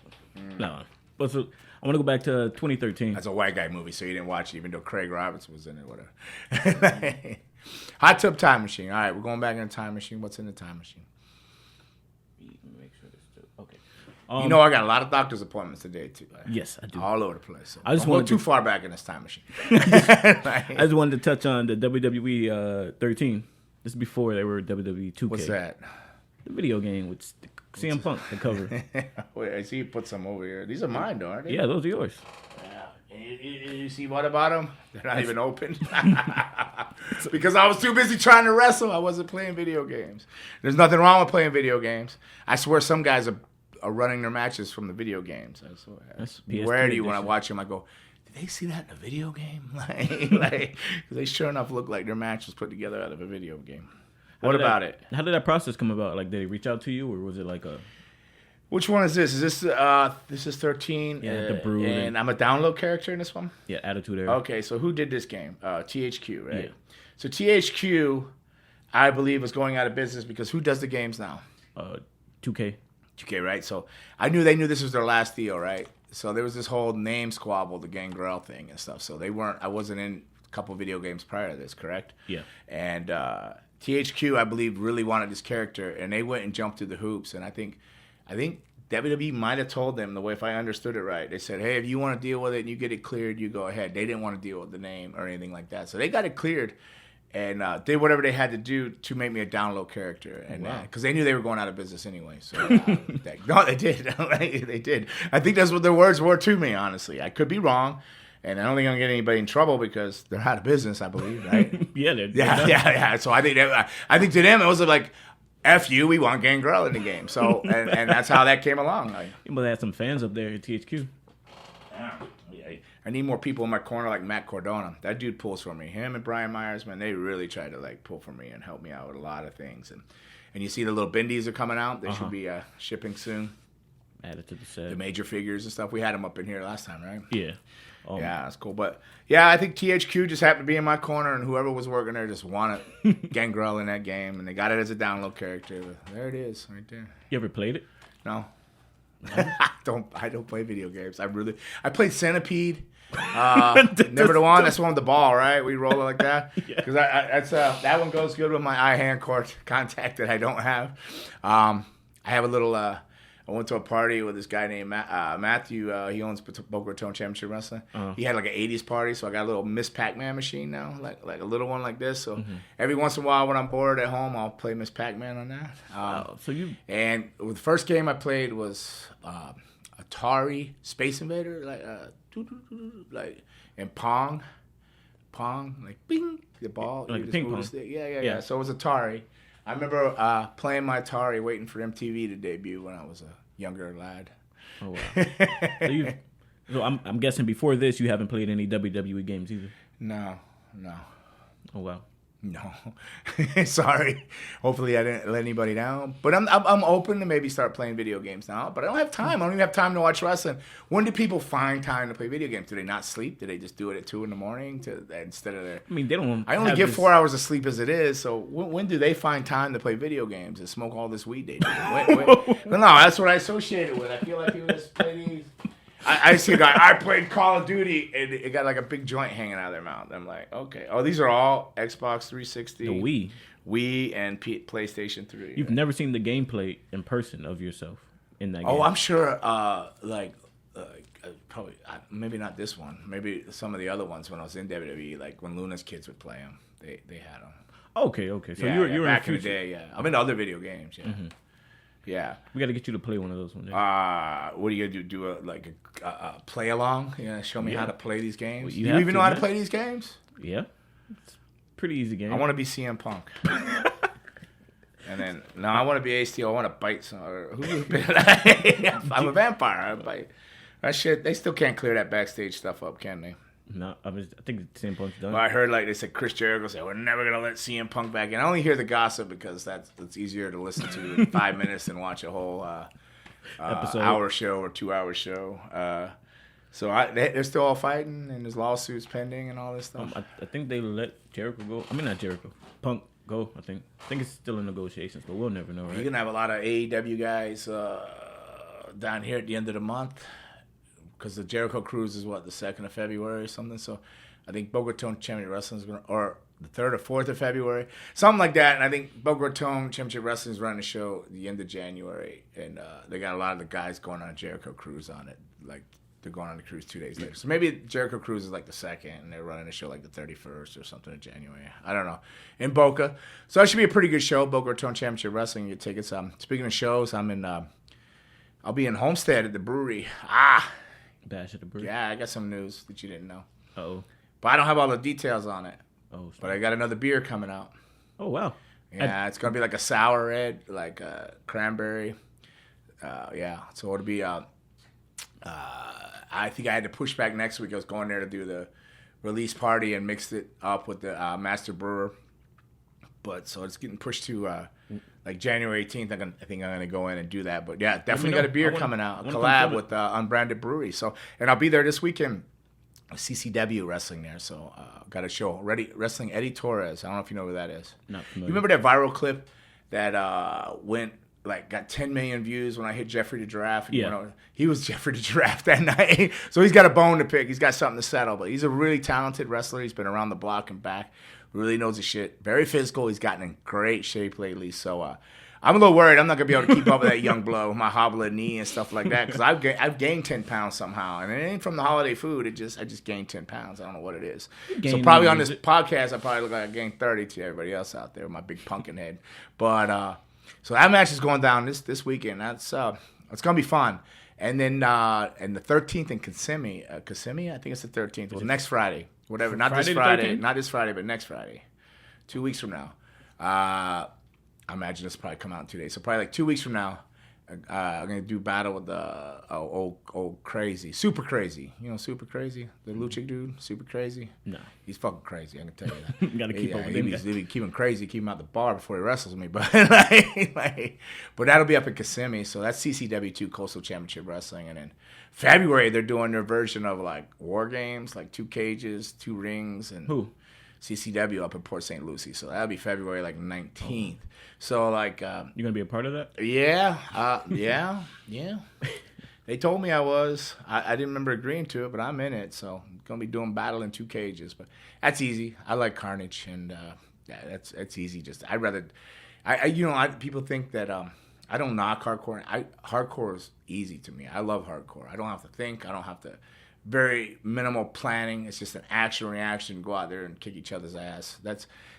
No. But so I want to go back to 2013. That's a white guy movie, so you didn't watch it, even though Craig Roberts was in it, whatever. Hot tub time machine. All right, we're going back in the time machine. What's in the time machine? Make sure it's still okay. I got a lot of doctor's appointments today too. Right? Yes, I do. All over the place. So I just went too far back in this time machine. I just wanted to touch on the WWE 13. This is before they were WWE 2K. What's that? The video game with CM Punk, the cover. Wait, I see you put some over here. These are mine, though, aren't they? Yeah, those are yours. You see what about them? They're not even open. Because I was too busy trying to wrestle. I wasn't playing video games. There's nothing wrong with playing video games. I swear some guys are running their matches from the video games. I swear. Where do you, when I watch them, I go, did they see that in a video game? Cause they sure enough look like their match was put together out of a video game. What about it? How did that process come about? Did they reach out to you, or was it like a... Which one is this? Is this this is 13? Yeah, the Brood. And I'm a download character in this one? Yeah, Attitude Era. Okay, so who did this game? THQ, right? Yeah. So THQ, I believe, was going out of business because who does the games now? 2K. 2K, right? So they knew this was their last deal, right? So there was this whole name squabble, the Gangrel thing and stuff. So I wasn't in a couple video games prior to this, correct? Yeah. And THQ, I believe, really wanted this character, and they went and jumped through the hoops. And I think WWE might have told them, the way if I understood it right, they said, hey, if you want to deal with it and you get it cleared, you go ahead. They didn't want to deal with the name or anything like that. So they got it cleared and did whatever they had to do to make me a download character. And because they knew they were going out of business anyway. So they did. They did. I think that's what their words were to me, honestly. I could be wrong. And I don't think I'm going to get anybody in trouble because they're out of business, I believe, right? Yeah. So I think to them it was like, F you, we want Gangrel in the game. So, and that's how that came along. You must have some fans up there at THQ. Yeah, I need more people in my corner like Matt Cordona. That dude pulls for me. Him and Brian Myers, man, they really try to like pull for me and help me out with a lot of things. And you see the little bindies are coming out. They should be shipping soon. Added to the set. The major figures and stuff. We had them up in here last time, right? Yeah. Yeah, that's cool. But yeah, I think THQ just happened to be in my corner, and whoever was working there just wanted Gangrel in that game, and they got it as a download character. There it is, right there. You ever played it? No. I don't play video games. I played Centipede. Never the one. That's the one with the ball, right? We roll it like that. Because that one goes good with my eye-hand contact that I don't have. I have a little. I went to a party with this guy named Matthew. He owns Boca Raton Championship Wrestling. He had like an 80s party, so I got a little Miss Pac-Man machine now, like a little one like this. So every once in a while when I'm bored at home, I'll play Miss Pac-Man on that. And the first game I played was Atari Space Invader, and Pong, like bing, the ball, like ping pong. Yeah. So it was Atari. I remember playing my Atari, waiting for MTV to debut when I was a younger lad. Oh wow! So I'm guessing before this, you haven't played any WWE games either. No. Oh wow. No. Sorry. Hopefully I didn't let anybody down. But I'm open to maybe start playing video games now. But I don't have time. I don't even have time to watch wrestling. When do people find time to play video games? Do they not sleep? Do they just do it at 2 a.m. instead of their... I mean, they don't... I only get 4 hours of sleep as it is. So when do they find time to play video games and smoke all this weed they do? No, that's what I associate it with. I feel like people just play these... I see a guy, I played Call of Duty, and it got like a big joint hanging out of their mouth. I'm like, okay. Oh, these are all Xbox 360. The Wii, and PlayStation 3. You've never seen the gameplay in person of yourself in that game? Oh, I'm sure, probably, maybe not this one. Maybe some of the other ones when I was in WWE, like when Luna's kids would play them. They had them. Okay. So you were back in the day, yeah. I'm into other video games, yeah. Mm-hmm. Yeah, we got to get you to play one of those one day. What are you gonna do? Do a play along? You know, show me how to play these games. Well, do you even know how to play these games? Yeah, it's a pretty easy game. I want to be CM Punk, and then I want to be Ace Steel. I want to bite some. I'm a vampire. I bite. That shit. They still can't clear that backstage stuff up, can they? No, I think CM Punk's done. Well, I heard they said Chris Jericho said we're never gonna let CM Punk back in. I only hear the gossip because it's easier to listen to in 5 minutes than watch a whole hour show or 2 hour show. So they're still all fighting and there's lawsuits pending and all this stuff. I think they let Jericho go. I mean not Jericho, Punk go. I think it's still in negotiations, but we'll never know. Right? You're gonna have a lot of AEW guys down here at the end of the month. Because the Jericho Cruise is the 2nd of February or something. So I think Boca Raton Championship Wrestling is going to, or the 3rd or 4th of February, something like that. And I think Boca Raton Championship Wrestling is running a show at the end of January, and they got a lot of the guys going on a Jericho Cruise on it. Like they're going on the cruise 2 days later. So maybe Jericho Cruise is like the 2nd, and they're running a show like the 31st or something in January. I don't know. In Boca, so that should be a pretty good show. Boca Raton Championship Wrestling. You get tickets. Speaking of shows, I'll be in Homestead at the brewery. Bash at the brewery. Yeah, I got some news that you didn't know. Uh-oh. But I don't have all the details on it. Oh. But I got another beer coming out. Oh, wow. Yeah, it's going to be like a sour red, like a cranberry. Yeah, so it'll be, I think I had to push back next week. I was going there to do the release party and mixed it up with the master brewer. But so it's getting pushed to like January 18th. I think I'm going to go in and do that. But yeah, definitely got a beer coming out, a collab with Unbranded Brewery. So, and I'll be there this weekend. CCW wrestling there. So got a show ready. Wrestling Eddie Torres. I don't know if you know who that is. Not familiar. You remember that viral clip that got 10 million views when I hit Jeffrey the Giraffe? Yeah. He was Jeffrey the Giraffe that night. So he's got a bone to pick. He's got something to settle. But he's a really talented wrestler. He's been around the block and back. Really knows his shit. Very physical. He's gotten in great shape lately. So I'm a little worried I'm not going to be able to keep up with that young blow, my hobbling knee and stuff like that. Because I've gained 10 pounds somehow. And it ain't from the holiday food. I just gained 10 pounds. I don't know what it is. So probably on this podcast, I probably look like I gained 30 to everybody else out there with my big pumpkin head. But so that match is going down this weekend. It's going to be fun. And then and the 13th in Kissimmee, I think it's the 13th. Well, next Friday. Whatever, not this Friday, but next Friday, 2 weeks from now. I imagine this will probably come out in 2 days. So probably like 2 weeks from now, I'm gonna do battle with the old crazy, super crazy. You know, super crazy, the Lucha dude, super crazy. No, he's fucking crazy. I can tell you that. you gotta keep up with He him. be keeping crazy, keep him out the bar before he wrestles me. But but that'll be up in Kissimmee. So that's CCW2 Coastal Championship Wrestling, and in February they're doing their version of like War Games, like 2 cages, 2 rings, and Who? CCW up in Port St. Lucie. So that'll be February like 19th. So like, You gonna be a part of that? yeah. They told me I was. I didn't remember agreeing to it, but I'm in it. So I'm gonna be doing battle in 2 cages. But that's easy. I like Carnage, and that's easy. Just I'd rather. People think that I don't knock hardcore. Hardcore is easy to me. I love hardcore. I don't have to think. I don't have to. Very minimal planning. It's just an action reaction. Go out there and kick each other's ass.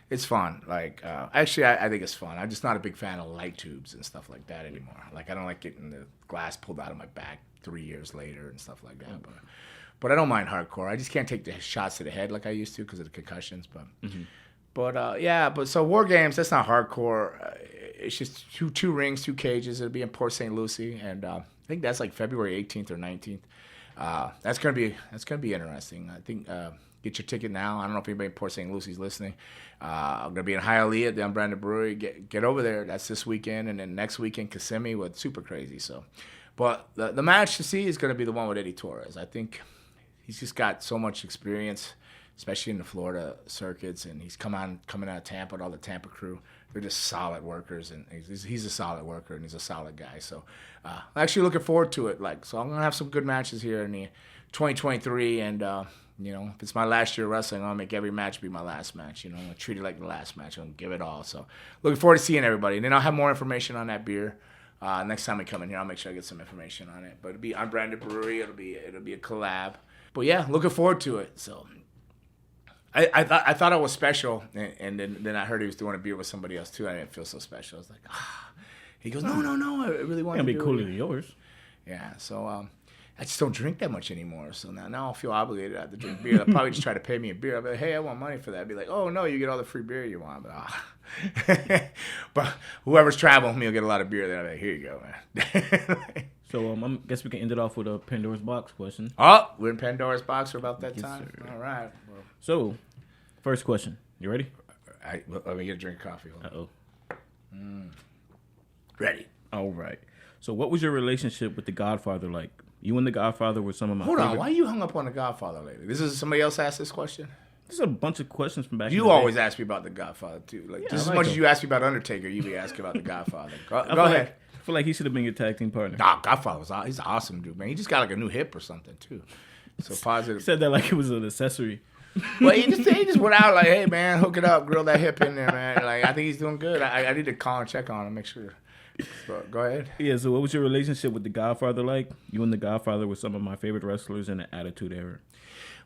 It's fun. Like actually, I think it's fun. I'm just not a big fan of light tubes and stuff like that anymore. Like I don't like getting the glass pulled out of my back 3 years later and stuff like that. But I don't mind hardcore. I just can't take the shots to the head like I used to because of the concussions. But so War Games, that's not hardcore. It's just two rings, 2 cages. It'll be in Port St. Lucie, and I think that's like February 18th or 19th. That's gonna be interesting. I think get your ticket now. I don't know if anybody in Port St. Lucie's listening. I'm gonna be in Hialeah at the Unbranded Brewery. Get over there. That's this weekend, and then next weekend Kissimmee with Super Crazy. So, but the match to see is gonna be the one with Eddie Torres. I think he's just got so much experience, especially in the Florida circuits, and he's coming out of Tampa with all the Tampa crew. They're just solid workers, and he's a solid worker, and he's a solid guy. So I'm actually looking forward to it. So I'm going to have some good matches here in the 2023, and, if it's my last year wrestling, I'll make every match be my last match. I'm going to treat it like the last match. I'm going to give it all. So looking forward to seeing everybody. And then I'll have more information on that beer. Next time I come in here, I'll make sure I get some information on it. But it'll be Unbranded Brewery. It'll be a collab. But, yeah, looking forward to it. So I thought I was special, and then I heard he was doing a beer with somebody else too. I didn't feel so special. I was like, He goes, no, I really want to It'll be do cooler it. than yours. Yeah, so I just don't drink that much anymore. So now I feel obligated. I have to drink beer. They'll probably just try to pay me a beer. I'll be like, hey, I want money for that. I'd be like, oh, no, you get all the free beer you want. But whoever's traveling with me will get a lot of beer. Then I'll be like, here you go, man. So I guess we can end it off with a Pandora's Box question. Oh, we're in Pandora's Box for about that Yes, time? sir. All right. Well, So, first question. You ready? let me get a drink of coffee. Hold on. Uh-oh. Ready. All right. So what was your relationship with The Godfather like? You and The Godfather were some of my Hold favorite. on. Why you hung up on The Godfather lately? This is somebody else asked this question? There's a bunch of questions from back in You the day. always ask me about The Godfather, too. Like, Yeah, just I as like much as him. you ask me about Undertaker, you be asking about The Godfather. Go I feel ahead. I feel like he should have been your tag team partner. Nah, Godfather he's an awesome dude, man. He just got like a new hip or something too. So He positive. said that like it was an accessory. Well, he just went out like, hey man, hook it up, grill that hip in there, man. Like I think he's doing good. I need to call and check on him, make sure. But go ahead. Yeah, so what was your relationship with The Godfather like? You and The Godfather were some of my favorite wrestlers in the Attitude Era.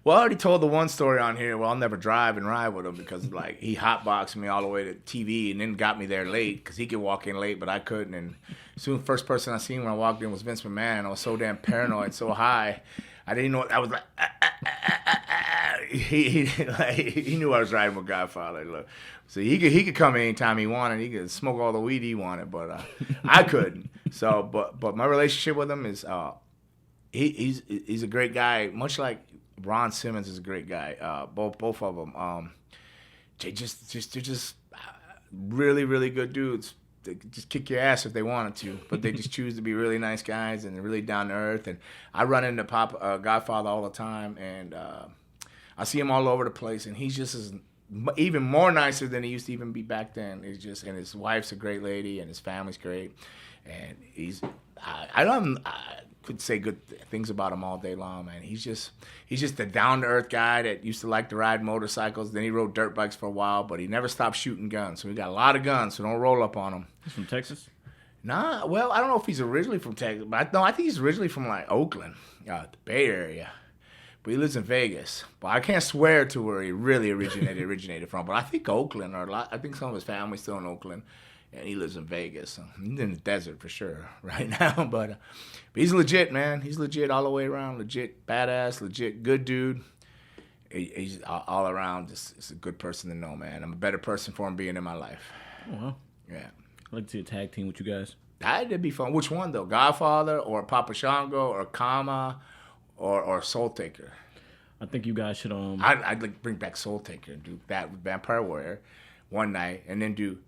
Well, I already told the one story on here. Well, I'll never drive and ride with him because like he hotboxed me all the way to TV and then got me there late because he could walk in late, but I couldn't. And soon, first person I seen when I walked in was Vince McMahon. I was so damn paranoid, so high. I didn't know. I was like, he knew I was riding with Godfather. Look, so he could come anytime he wanted. He could smoke all the weed he wanted, but I couldn't. So, but my relationship with him is he's a great guy, much like Ron Simmons is a great guy. Both of them. They're just really, really good dudes. They could just kick your ass if they wanted to, but they just choose to be really nice guys and really down to earth. And I run into Godfather all the time, and I see him all over the place. And he's just even more nicer than he used to even be back then. And his wife's a great lady, and his family's great. And I could say good things about him all day long, man. He's just a down-to-earth guy that used to like to ride motorcycles. Then he rode dirt bikes for a while, but he never stopped shooting guns. So he got a lot of guns, so don't roll up on him. He's from Texas? Nah, well, I don't know if he's originally from Texas, but I think he's originally from, like, Oakland, the Bay Area. But he lives in Vegas. But I can't swear to where he really originated from. But I think Oakland, I think some of his family's still in Oakland. And he lives in Vegas. So he's in the desert for sure right now. But he's legit, man. He's legit all the way around. Legit badass, legit good dude. He's all around just a good person to know, man. I'm a better person for him being in my life. Oh, wow. Yeah. I'd like to see a tag team with you guys. That'd be fun. Which one though? Godfather or Papa Shango or Kama or Soul Taker? I think you guys should I'd like bring back Soul Taker and do that with Vampire Warrior one night, and then do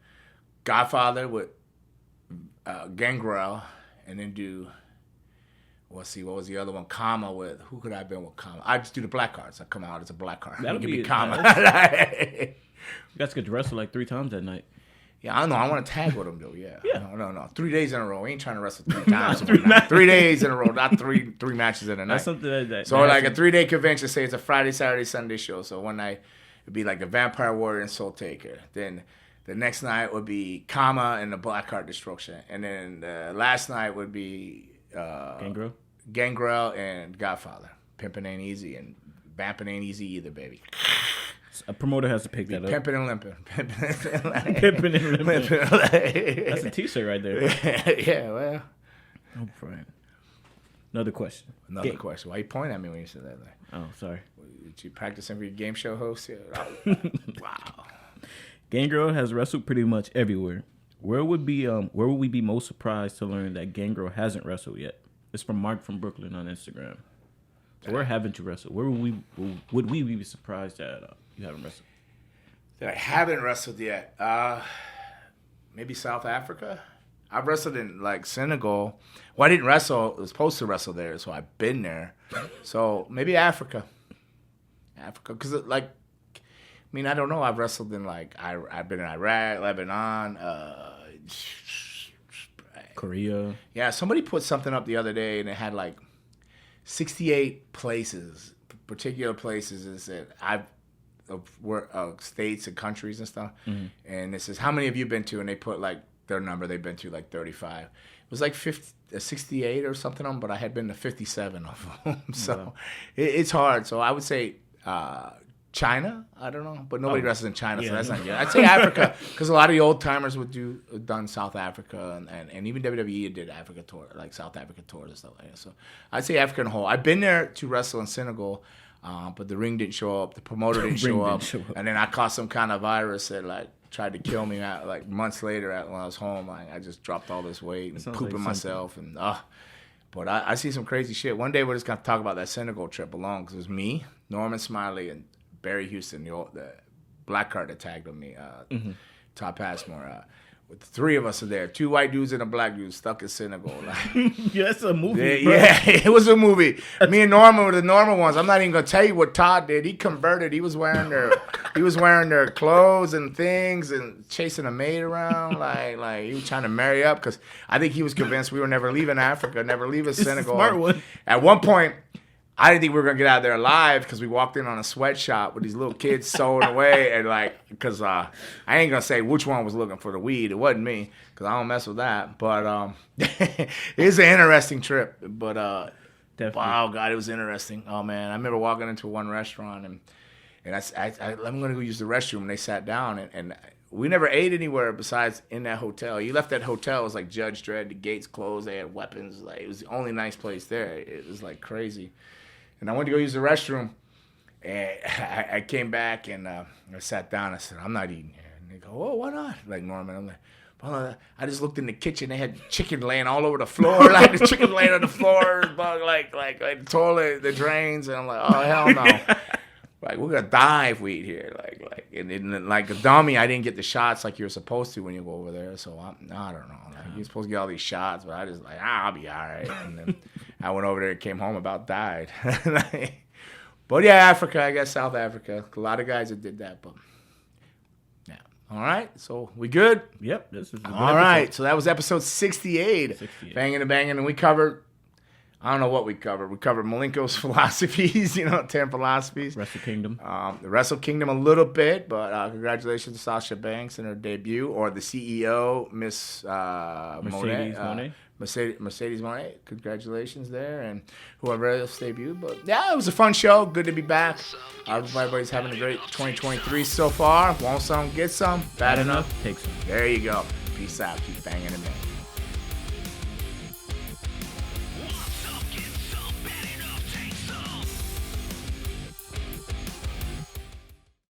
Godfather with Gangrel, and then do. Let's see, what was the other one? Kama with who could I have been with Kama? I just do the black cards. I come out as a black card. That'll be Kama. You guys could wrestle like 3 times that night. Yeah, I know. I want to tag with him though. Yeah. Yeah. No. 3 days in a row. We ain't trying to wrestle 3 times. 3 days in a row, not three matches in a night. That's something that so like a 3-day convention. Say it's a Friday, Saturday, Sunday show. So one night it'd be like the Vampire Warrior and Soul Taker. Then the next night would be Kama and the Black Heart Destruction. And then the last night would be Gangrel and Godfather. Pimpin' ain't easy and vamping ain't easy either, baby. A promoter has to pick that up. Pimpin' and limpin'. Pimpin' and limpin'. That's a t-shirt right there. Yeah, well. Oh, right. Another question. Question. Why you pointing at me when you said that? Like, oh, sorry. Did you practicing for your game show host? Yeah. Wow. Gangrel has wrestled pretty much everywhere. Where would we be most surprised to learn that Gangrel hasn't wrestled yet? It's from Mark from Brooklyn on Instagram. So where haven't you wrestled? Where would we be surprised that you haven't wrestled? That I haven't wrestled yet. Maybe South Africa. I've wrestled in like Senegal. Well, I didn't wrestle. I was supposed to wrestle there, so I've been there. So maybe Africa, because like, I mean, I don't know. I've wrestled in like I've been in Iraq, Lebanon, Korea. Yeah, somebody put something up the other day, and it had like 68 places, particular places, and said states and countries and stuff. Mm-hmm. And it says, how many have you been to? And they put like their number. They've been to like 35. It was like 68 or something of them, but I had been to 57 of them. So it's hard. So I would say China. I don't know, but nobody wrestles in China, so that's not good. I'd say Africa, because a lot of the old timers done South Africa, and even WWE did Africa tour, like South Africa tours and stuff like that. So I'd say Africa in whole. I've been there to wrestle in Senegal, but the ring didn't show up, the promoter didn't show up, and then I caught some kind of virus that like tried to kill me like months later when I was home. I just dropped all this weight and pooping like myself and But I see some crazy shit. One day we're just gonna talk about that Senegal trip alone, because it was me, Norman Smiley, and Barry Houston, the black card that tagged on me, Todd Passmore. With the 3 of us are there. 2 white dudes and a black dude stuck in Senegal. Like, yeah, that's a movie. Yeah, it was a movie. Me and Norman were the normal ones. I'm not even gonna tell you what Todd did. He converted. He was wearing their clothes and things and chasing a maid around. Like he was trying to marry up, because I think he was convinced we were never leaving Africa, never leaving Senegal. Smart one. At one point, I didn't think we were going to get out of there alive, because we walked in on a sweatshop with these little kids sewing away. And because I ain't going to say which one was looking for the weed. It wasn't me, because I don't mess with that. But it's an interesting trip. But wow, God, it was interesting. Oh, man. I remember walking into one restaurant, and I'm going to go use the restroom. And they sat down, and we never ate anywhere besides in that hotel. You left that hotel, it was like Judge Dredd. The gates closed. They had weapons. Like, it was the only nice place there. It was like crazy. And I went to go use the restroom, and I came back, and I sat down. I said, I'm not eating here. And they go, oh, why not? Like, Norman. I'm like, well, I just looked in the kitchen. They had chicken laying all over the floor. Like, the chicken laying on the floor, like the toilet, the drains. And I'm like, oh, hell no. Like, we're going to die if we eat here. And like a dummy, I didn't get the shots like you're supposed to when you go over there. So I don't know. Like, you're supposed to get all these shots, but I just I'll be all right. And then I went over there and came home, about died. But yeah, Africa, I guess South Africa. A lot of guys that did that, but yeah. All right, so we good? Yep. This is all right. So that was episode 68. Banging and banging, and we covered. I don't know what we covered. We covered Malenko's philosophies, 10 philosophies. Wrestle Kingdom. The Wrestle Kingdom a little bit, but congratulations to Sasha Banks in her debut, or the CEO, Miss Mone. Mercedes Mone. Congratulations there, and whoever else debuted. But yeah, it was a fun show. Good to be back. Everybody's having a great 2023 so far. Want some, get some. Bad enough, take some. There you go. Peace out. Keep banging and banging.